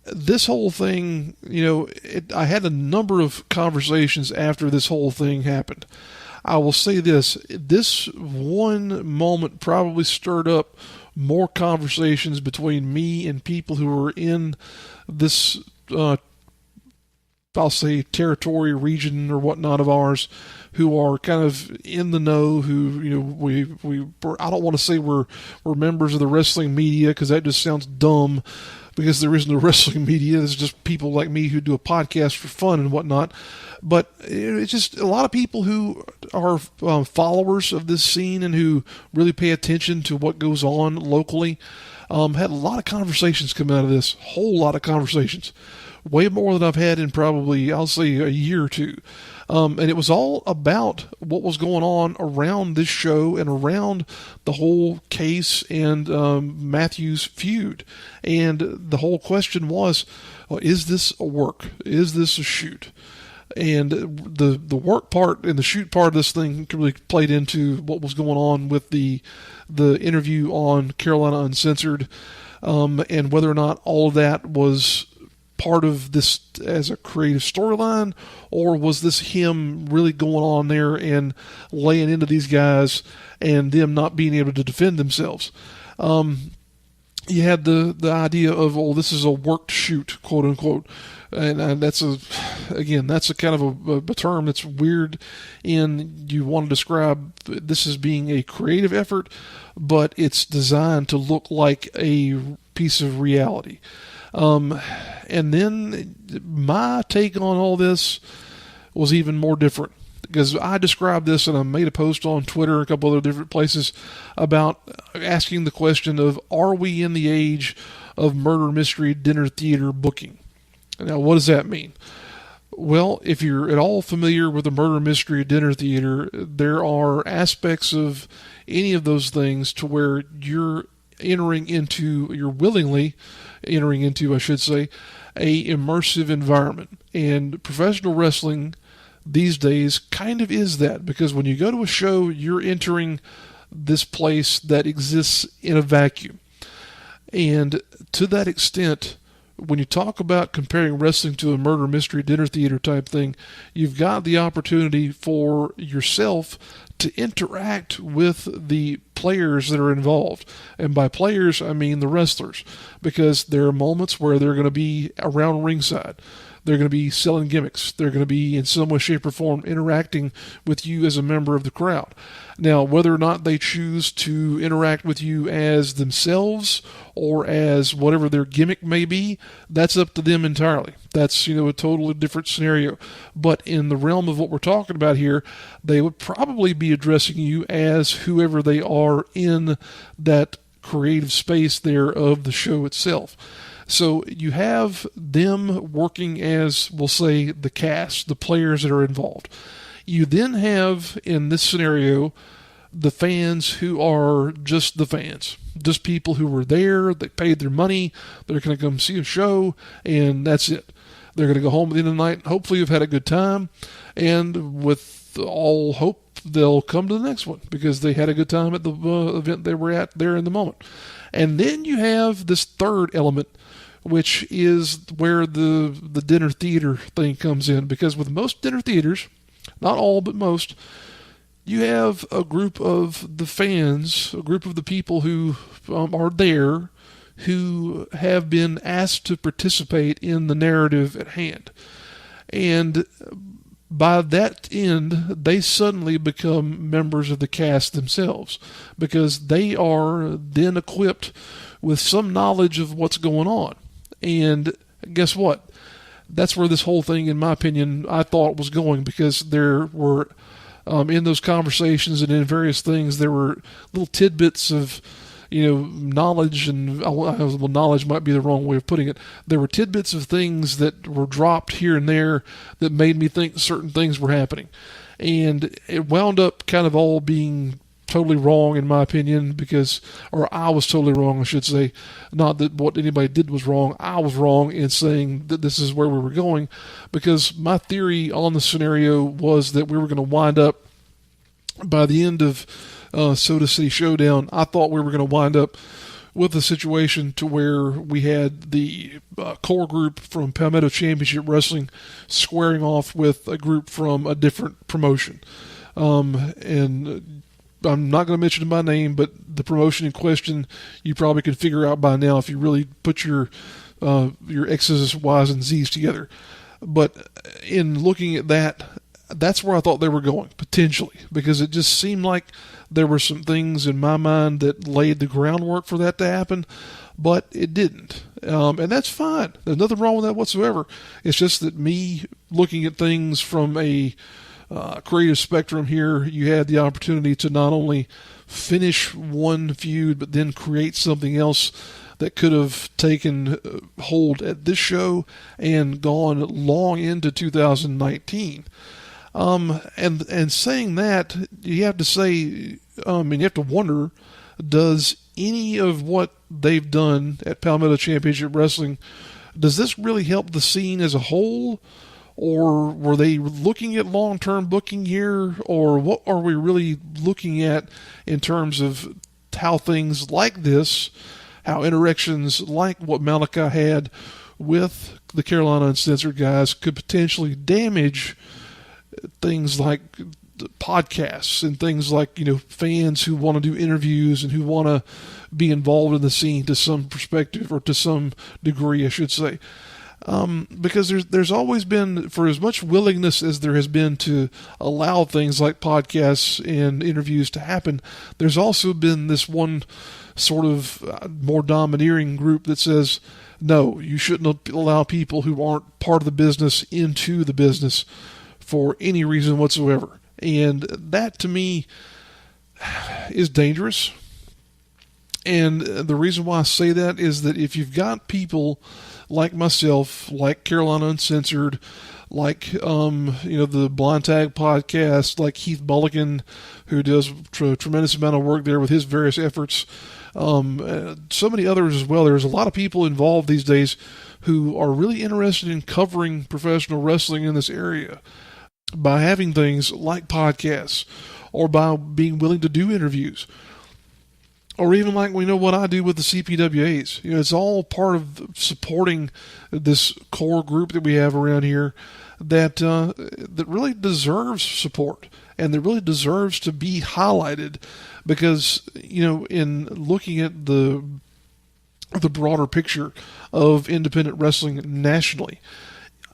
This whole thing, I had a number of conversations after this whole thing happened. I will say this one moment probably stirred up more conversations between me and people who were in this, I'll say, territory, region, or whatnot of ours, who are kind of in the know, who, I don't want to say we're members of the wrestling media, because that just sounds dumb, because there isn't a wrestling media. It's just people like me who do a podcast for fun and whatnot. But it's just a lot of people who are followers of this scene and who really pay attention to what goes on locally. Had a lot of conversations come out of this, whole lot of conversations. Way more than I've had in probably, I'll say, a year or two. And it was all about what was going on around this show and around the whole case and Matthew's feud. And the whole question was, is this a work? Is this a shoot? And the work part and the shoot part of this thing really played into what was going on with the interview on Carolina Uncensored, and whether or not all of that was part of this as a creative storyline, or was this him really going on there and laying into these guys and them not being able to defend themselves? You had the idea of, oh, this is a worked shoot, quote unquote. And that's a kind of a term that's weird in you want to describe this as being a creative effort, but it's designed to look like a piece of reality. And then my take on all this was even more different, because I described this and I made a post on Twitter and a couple other different places about asking the question of, are we in the age of murder mystery dinner theater booking? Now, what does that mean? Well, if you're at all familiar with the murder mystery dinner theater, there are aspects of any of those things to where you're willingly entering into, I should say, a immersive environment. And professional wrestling these days kind of is that, because when you go to a show, you're entering this place that exists in a vacuum. And to that extent, when you talk about comparing wrestling to a murder mystery dinner theater type thing, you've got the opportunity for yourself to interact with the players that are involved. And by players, I mean the wrestlers, because there are moments where they're going to be around ringside. They're going to be selling gimmicks. They're going to be in some way, shape, or form interacting with you as a member of the crowd. Now, whether or not they choose to interact with you as themselves or as whatever their gimmick may be, that's up to them entirely. That's, a totally different scenario. But in the realm of what we're talking about here, they would probably be addressing you as whoever they are in that creative space there of the show itself. So you have them working as, we'll say, the cast, the players that are involved. You then have, in this scenario, the fans who are just the fans. Just people who were there, they paid their money, they're going to come see a show, and that's it. They're going to go home at the end of the night, hopefully have had a good time, and with all hope, they'll come to the next one because they had a good time at the event they were at there in the moment. And then you have this third element, which is where the dinner theater thing comes in. Because with most dinner theaters, not all but most, you have a group of the fans, a group of the people who are there, who have been asked to participate in the narrative at hand. And by that end, they suddenly become members of the cast themselves, because they are then equipped with some knowledge of what's going on. And guess what? That's where this whole thing, in my opinion, I thought was going, because there were, in those conversations and in various things, there were little tidbits of, knowledge, and knowledge might be the wrong way of putting it. There were tidbits of things that were dropped here and there that made me think certain things were happening. And it wound up kind of all being totally wrong, in my opinion, or I was totally wrong, I should say. Not that what anybody did was wrong. I was wrong in saying that this is where we were going, because my theory on the scenario was that we were going to wind up, by the end of Soda City Showdown, I thought we were going to wind up with a situation to where we had the core group from Palmetto Championship Wrestling squaring off with a group from a different promotion. And I'm not going to mention my name, but the promotion in question, you probably can figure out by now if you really put your X's, Y's, and Z's together. But in looking at that, that's where I thought they were going, potentially, because it just seemed like there were some things in my mind that laid the groundwork for that to happen, but it didn't. And that's fine. There's nothing wrong with that whatsoever. It's just that me looking at things from a creative spectrum here, you had the opportunity to not only finish one feud, but then create something else that could have taken hold at this show and gone long into 2019. And saying that, you have to say, and you have to wonder, does any of what they've done at Palmetto Championship Wrestling, does this really help the scene as a whole? Or were they looking at long-term booking here? Or what are we really looking at in terms of how things like this, how interactions like what Malachi had with the Carolina Uncensored guys could potentially damage things like podcasts and things like, fans who want to do interviews and who want to be involved in the scene to some perspective, or to some degree, I should say. Because there's always been, for as much willingness as there has been to allow things like podcasts and interviews to happen, there's also been this one sort of more domineering group that says, no, you shouldn't allow people who aren't part of the business into the business for any reason whatsoever. And that, to me, is dangerous. And the reason why I say that is that if you've got people like myself, like Carolina Uncensored, like the Blind Tag podcast, like Heath Mulligan, who does a tremendous amount of work there with his various efforts, so many others as well. There's a lot of people involved these days who are really interested in covering professional wrestling in this area by having things like podcasts, or by being willing to do interviews, or even like what I do with the CPWAs. It's all part of supporting this core group that we have around here that really deserves support, and that really deserves to be highlighted, because in looking at the broader picture of independent wrestling nationally,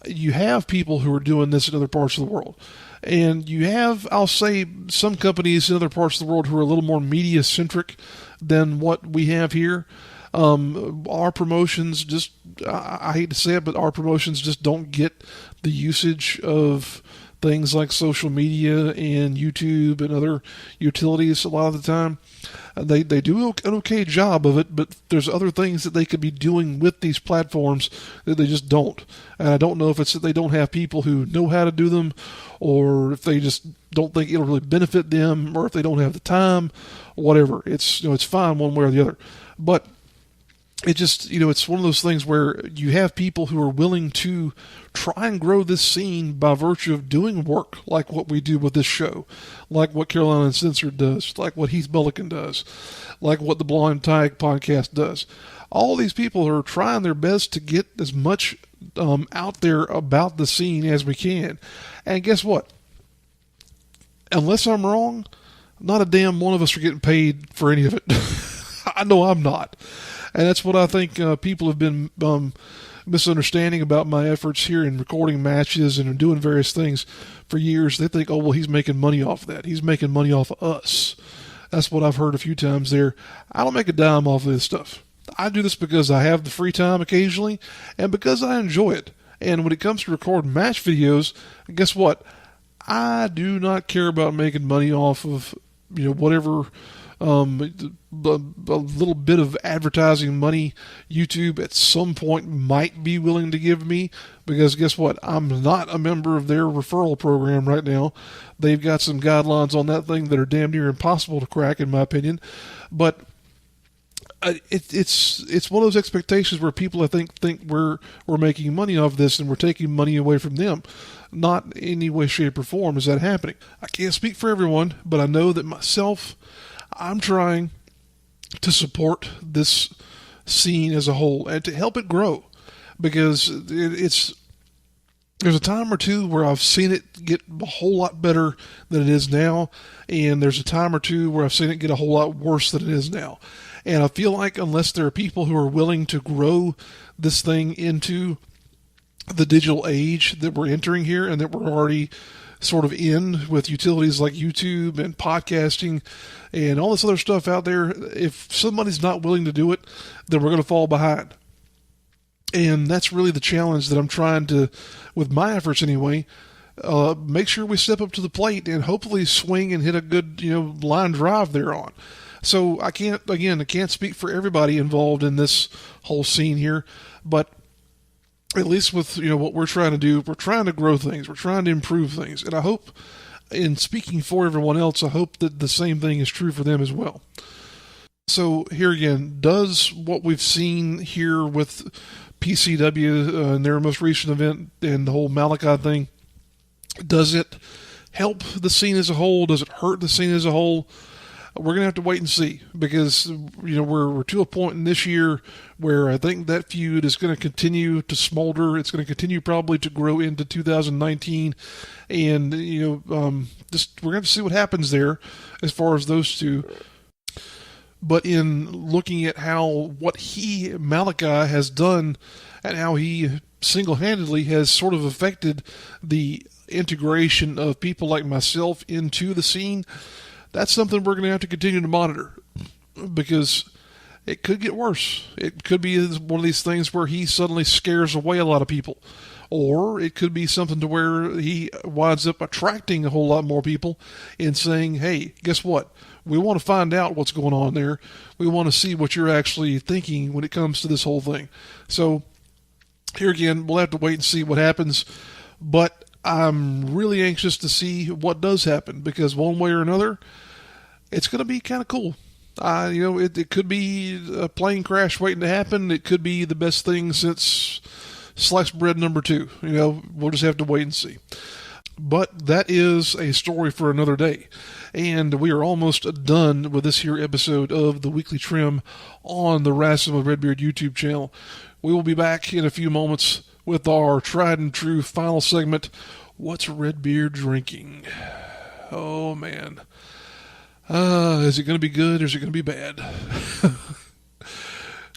you have people who are doing this in other parts of the world. And you have, I'll say, some companies in other parts of the world who are a little more media-centric than what we have here. Our promotions just, I hate to say it, but our promotions just don't get the usage of things like social media and YouTube and other utilities a lot of the time. They do an okay job of it, but there's other things that they could be doing with these platforms that they just don't. And I don't know if it's that they don't have people who know how to do them, or if they just don't think it'll really benefit them, or if they don't have the time, whatever. It's fine one way or the other. But it just, it's one of those things where you have people who are willing to try and grow this scene by virtue of doing work like what we do with this show, like what Carolina Uncensored does, like what Heath Mulligan does, like what the Blind Tag podcast does. All these people are trying their best to get as much out there about the scene as we can. And guess what? Unless I'm wrong, not a damn one of us are getting paid for any of it. I know I'm not. And that's what I think people have been misunderstanding about my efforts here in recording matches and doing various things for years. They think, oh, well, he's making money off of that. He's making money off of us. That's what I've heard a few times there. I don't make a dime off of this stuff. I do this because I have the free time occasionally and because I enjoy it. And when it comes to recording match videos, guess what? I do not care about making money off of, whatever a little bit of advertising money YouTube at some point might be willing to give me, because guess what? I'm not a member of their referral program right now. They've got some guidelines on that thing that are damn near impossible to crack, in my opinion. But it's one of those expectations where people, I think we're making money off this and we're taking money away from them. Not in any way, shape, or form is that happening. I can't speak for everyone, but I know that myself, I'm trying to support this scene as a whole and to help it grow, because there's a time or two where I've seen it get a whole lot better than it is now, and there's a time or two where I've seen it get a whole lot worse than it is now. And I feel like unless there are people who are willing to grow this thing into the digital age that we're entering here and that we're already sort of in with utilities like YouTube and podcasting and all this other stuff out there, if somebody's not willing to do it, then we're going to fall behind. And that's really the challenge that I'm trying to, with my efforts anyway, make sure we step up to the plate and hopefully swing and hit a good, line drive there on. So I can't speak for everybody involved in this whole scene here, but at least with, what we're trying to do, we're trying to grow things, we're trying to improve things. And I hope, in speaking for everyone else, I hope that the same thing is true for them as well. So here again, does what we've seen here with PCW and their most recent event and the whole Malachi thing, does it help the scene as a whole? Does it hurt the scene as a whole? we're going to have to wait and see, because we're to a point in this year where I think that feud is going to continue to smolder. It's going to continue probably to grow into 2019, and just we're going to see what happens there as far as those two. But in looking at what Malachi has done, and how he single-handedly has sort of affected the integration of people like myself into the scene, that's something we're going to have to continue to monitor, because it could get worse. It could be one of these things where he suddenly scares away a lot of people, or it could be something to where he winds up attracting a whole lot more people and saying, hey, guess what? We want to find out what's going on there. We want to see what you're actually thinking when it comes to this whole thing. So here again, we'll have to wait and see what happens, but I'm really anxious to see what does happen, because one way or another, it's going to be kind of cool. It could be a plane crash waiting to happen. It could be the best thing since sliced bread number 2. We'll just have to wait and see. But that is a story for another day. And we are almost done with this here episode of the Weekly Trim on the Rasslin with Redbeard YouTube channel. We will be back in a few moments with our tried and true final segment, What's Redbeard Drinking? Oh, man. Is it going to be good, or is it going to be bad?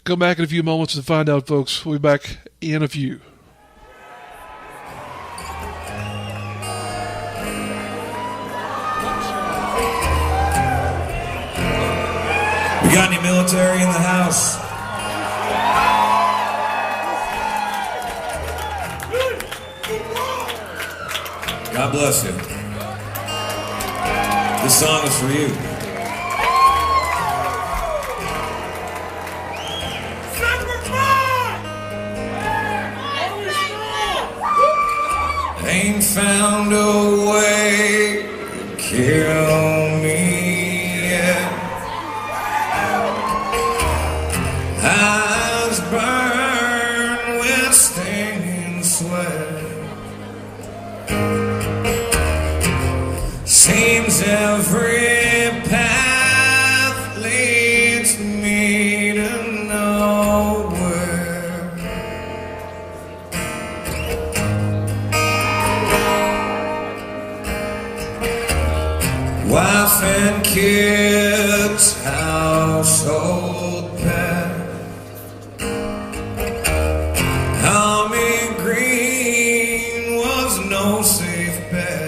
Come back in a few moments and find out, folks. We'll be back in a few. We got any military in the house? God bless you. This song is for you. Ain't found a way to kill me yet. Eyes burn with stinging sweat. Seems every path leads me to nowhere. Wife and kids, household pet. Army green was no safe bet.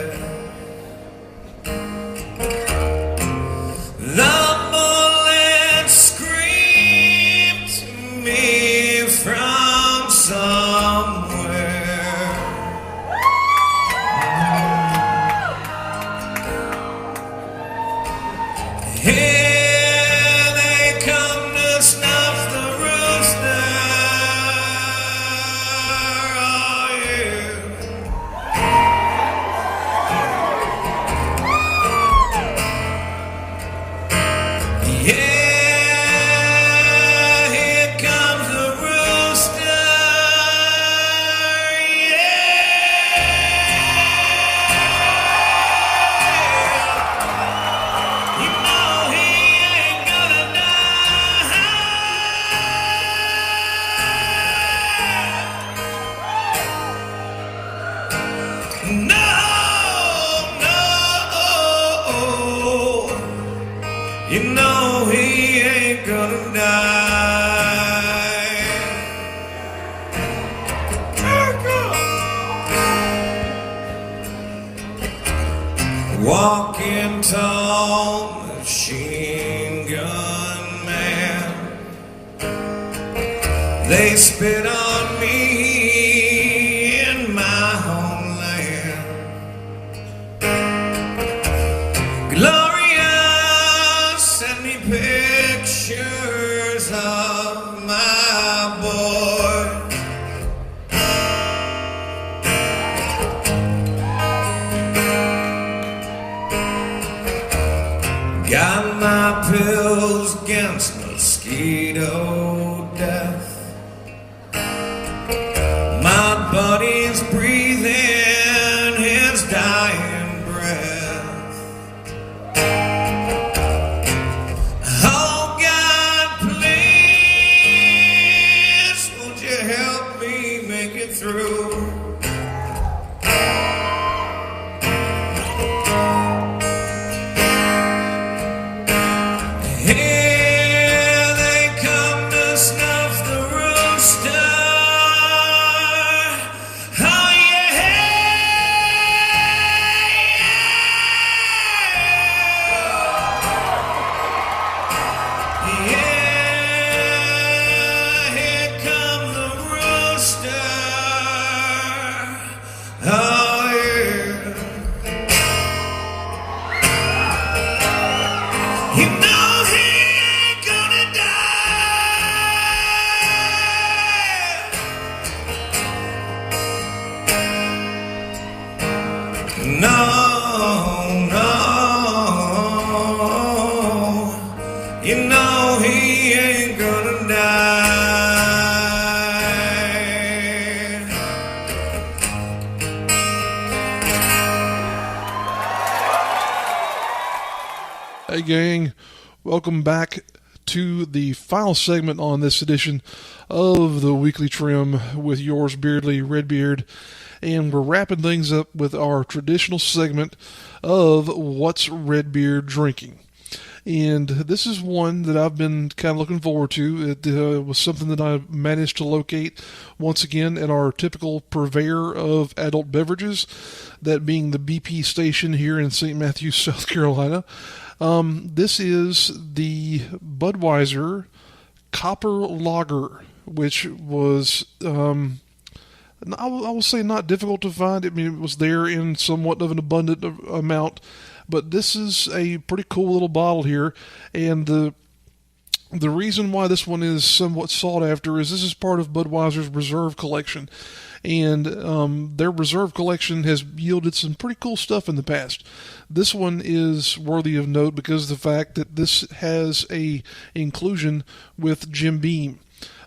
The bullet screamed to me from somewhere. Here they come to snuff the rooster. Oh, yeah. Yeah, here comes the rooster. Yeah. You know he ain't gonna die. No, you know he ain't gonna die. Walking tall, machine gun man. They spit on me in my homeland. Gloria sent me pictures of my boy. Got my pills against mosquito death. My buddy's breathing his dying breath. No, no, you know he ain't gonna die. Hey gang, welcome back to the final segment on this edition of the Weekly Trim with yours Beardly Redbeard, and we're wrapping things up with our traditional segment of What's Redbeard Drinking. And this is one that I've been kind of looking forward to. It was something that I managed to locate once again at our typical purveyor of adult beverages, that being the BP station here in St. Matthews, South Carolina. This is the Budweiser Copper Lager, which was, I will say, not difficult to find. I mean, it was there in somewhat of an abundant amount, but this is a pretty cool little bottle here, and the reason why this one is somewhat sought after is this is part of Budweiser's Reserve Collection, and their Reserve Collection has yielded some pretty cool stuff in the past. This one is worthy of note because of the fact that this has a inclusion with Jim Beam,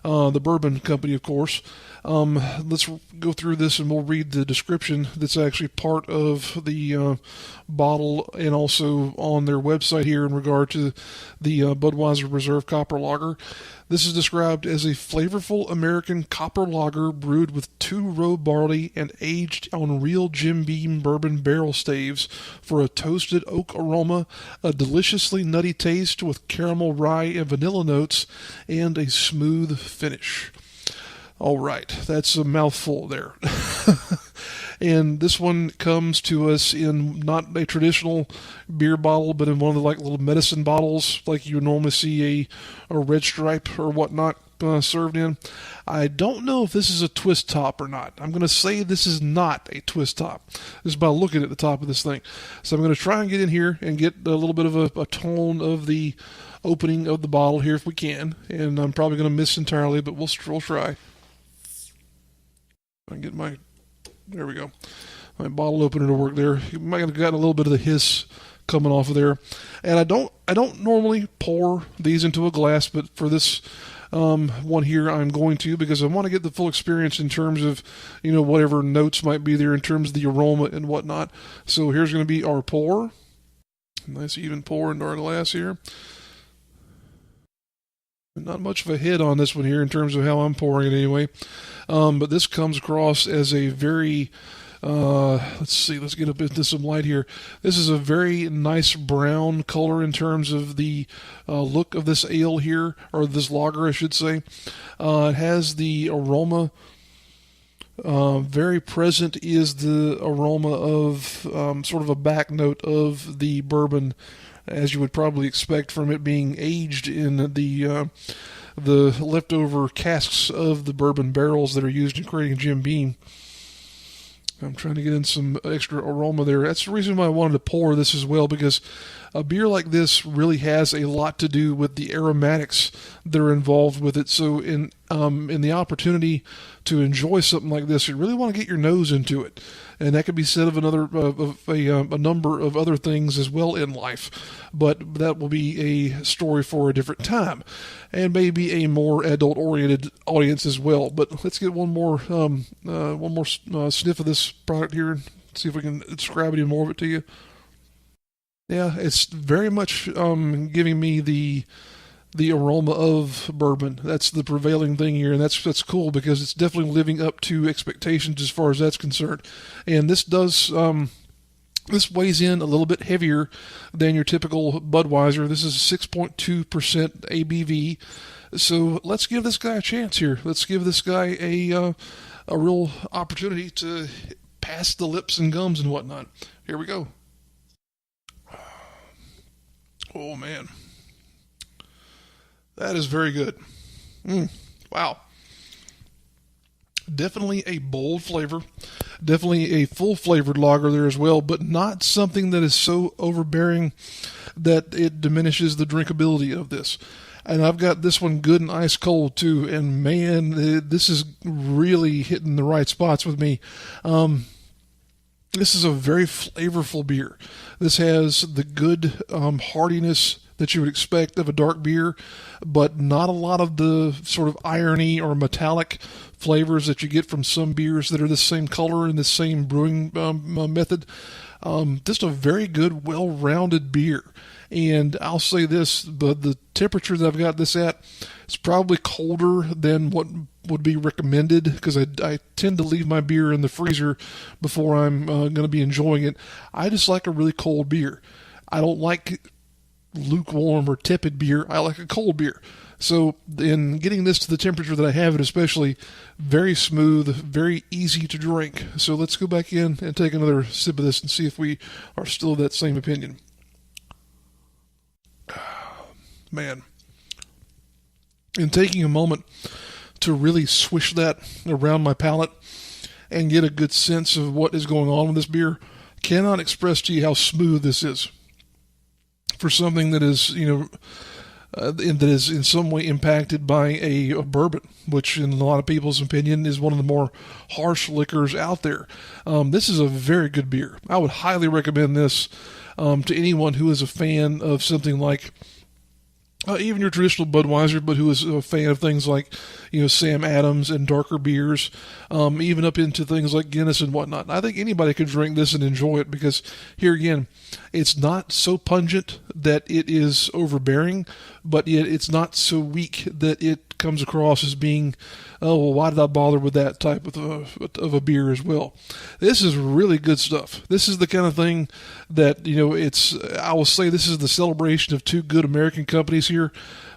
the bourbon company, of course. Let's go through this and we'll read the description that's actually part of the bottle and also on their website here in regard to the Budweiser Reserve Copper Lager. This is described as a flavorful American copper lager brewed with 2-row barley and aged on real Jim Beam bourbon barrel staves for a toasted oak aroma, a deliciously nutty taste with caramel, rye, and vanilla notes, and a smooth finish. All right, that's a mouthful there. And this one comes to us in not a traditional beer bottle, but in one of the like little medicine bottles, like you would normally see a Red Stripe or whatnot served in. I don't know if this is a twist top or not. I'm going to say this is not a twist top, just by looking at the top of this thing. So I'm going to try and get in here and get a little bit of a tone of the opening of the bottle here if we can. And I'm probably going to miss entirely, but we'll try. I get there we go. My bottle opener to work there. You might have gotten a little bit of the hiss coming off of there. And I don't normally pour these into a glass, but for this one here, I'm going to, because I want to get the full experience in terms of, whatever notes might be there in terms of the aroma and whatnot. So here's going to be our pour. Nice even pour into our glass here. Not much of a hit on this one here in terms of how I'm pouring it anyway. But this comes across as a very, let's see, let's get a bit into some light here. This is a very nice brown color in terms of the look of this ale here, or this lager, I should say. It has the aroma. Very present is the aroma of sort of a back note of the bourbon, as you would probably expect from it being aged in the leftover casks of the bourbon barrels that are used in creating Jim Beam. I'm trying to get in some extra aroma there. That's the reason why I wanted to pour this as well, because a beer like this really has a lot to do with the aromatics that are involved with it. So in the opportunity to enjoy something like this, you really want to get your nose into it. And that could be said of a number of other things as well in life, but that will be a story for a different time, and maybe a more adult-oriented audience as well. But let's get one more sniff of this product here and see if we can describe any more of it to you. Yeah, it's very much giving me the aroma of bourbon. That's the prevailing thing here, and that's cool because it's definitely living up to expectations as far as that's concerned. And this does this weighs in a little bit heavier than your typical Budweiser. This is 6.2% ABV. So let's give this guy a chance here. Let's give this guy a real opportunity to pass the lips and gums and whatnot. Here we go. Oh man. That is very good. Wow. Definitely a bold flavor. Definitely a full-flavored lager there as well, but not something that is so overbearing that it diminishes the drinkability of this. And I've got this one good and ice cold too, and man, this is really hitting the right spots with me. This is a very flavorful beer. This has the good heartiness that you would expect of a dark beer, but not a lot of the sort of irony or metallic flavors that you get from some beers that are the same color and the same brewing method. Just a very good, well-rounded beer. And I'll say this, the temperature that I've got this at is probably colder than what would be recommended, because I tend to leave my beer in the freezer before I'm going to be enjoying it. I just like a really cold beer. I don't like lukewarm or tepid beer. I like a cold beer. So in getting this to the temperature that I have it, especially, very smooth, very easy to drink. So let's go back in and take another sip of this and see if we are still of that same opinion. Man. And taking a moment to really swish that around my palate and get a good sense of what is going on with this beer, cannot express to you how smooth this is. For something that is, that is in some way impacted by a bourbon, which in a lot of people's opinion is one of the more harsh liquors out there. This is a very good beer. I would highly recommend this to anyone who is a fan of something like even your traditional Budweiser, but who is a fan of things like, Sam Adams and darker beers, even up into things like Guinness and whatnot. I think anybody could drink this and enjoy it, because here again, it's not so pungent that it is overbearing, but yet it's not so weak that it comes across as being, oh, well, why did I bother with that type of a beer as well? This is really good stuff. This is the kind of thing that, I will say this is the celebration of two good American companies here,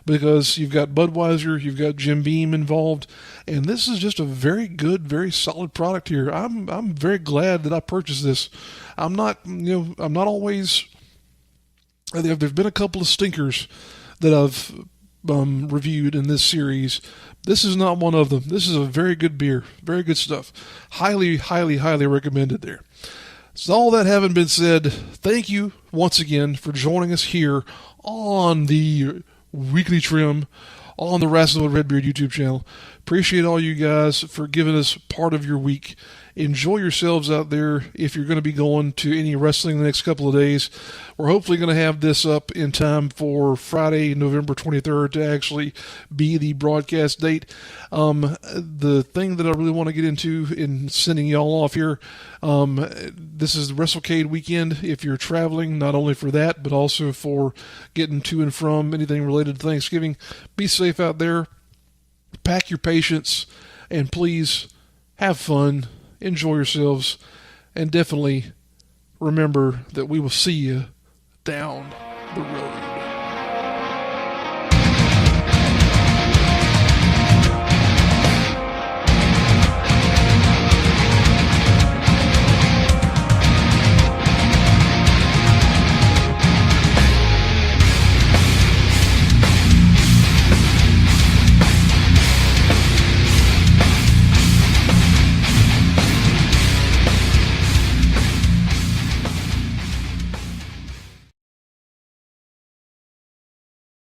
because you've got Budweiser, you've got Jim Beam involved, and this is just a very good, very solid product here. I'm very glad that I purchased this. I'm not always. There've been a couple of stinkers that I've reviewed in this series. This is not one of them. This is a very good beer, very good stuff. Highly, highly, highly recommended there. So all that having been said, thank you once again for joining us here on the Weekly Trim on the Rasslin Redbeard YouTube channel. Appreciate all you guys for giving us part of your week. Enjoy yourselves out there if you're going to be going to any wrestling the next couple of days. We're hopefully going to have this up in time for Friday, November 23rd to actually be the broadcast date. The thing that I really want to get into in sending y'all off here, this is the WrestleCade weekend. If you're traveling, not only for that, but also for getting to and from anything related to Thanksgiving, be safe out there. Pack your patience, and please have fun, enjoy yourselves, and definitely remember that we will see you down the road.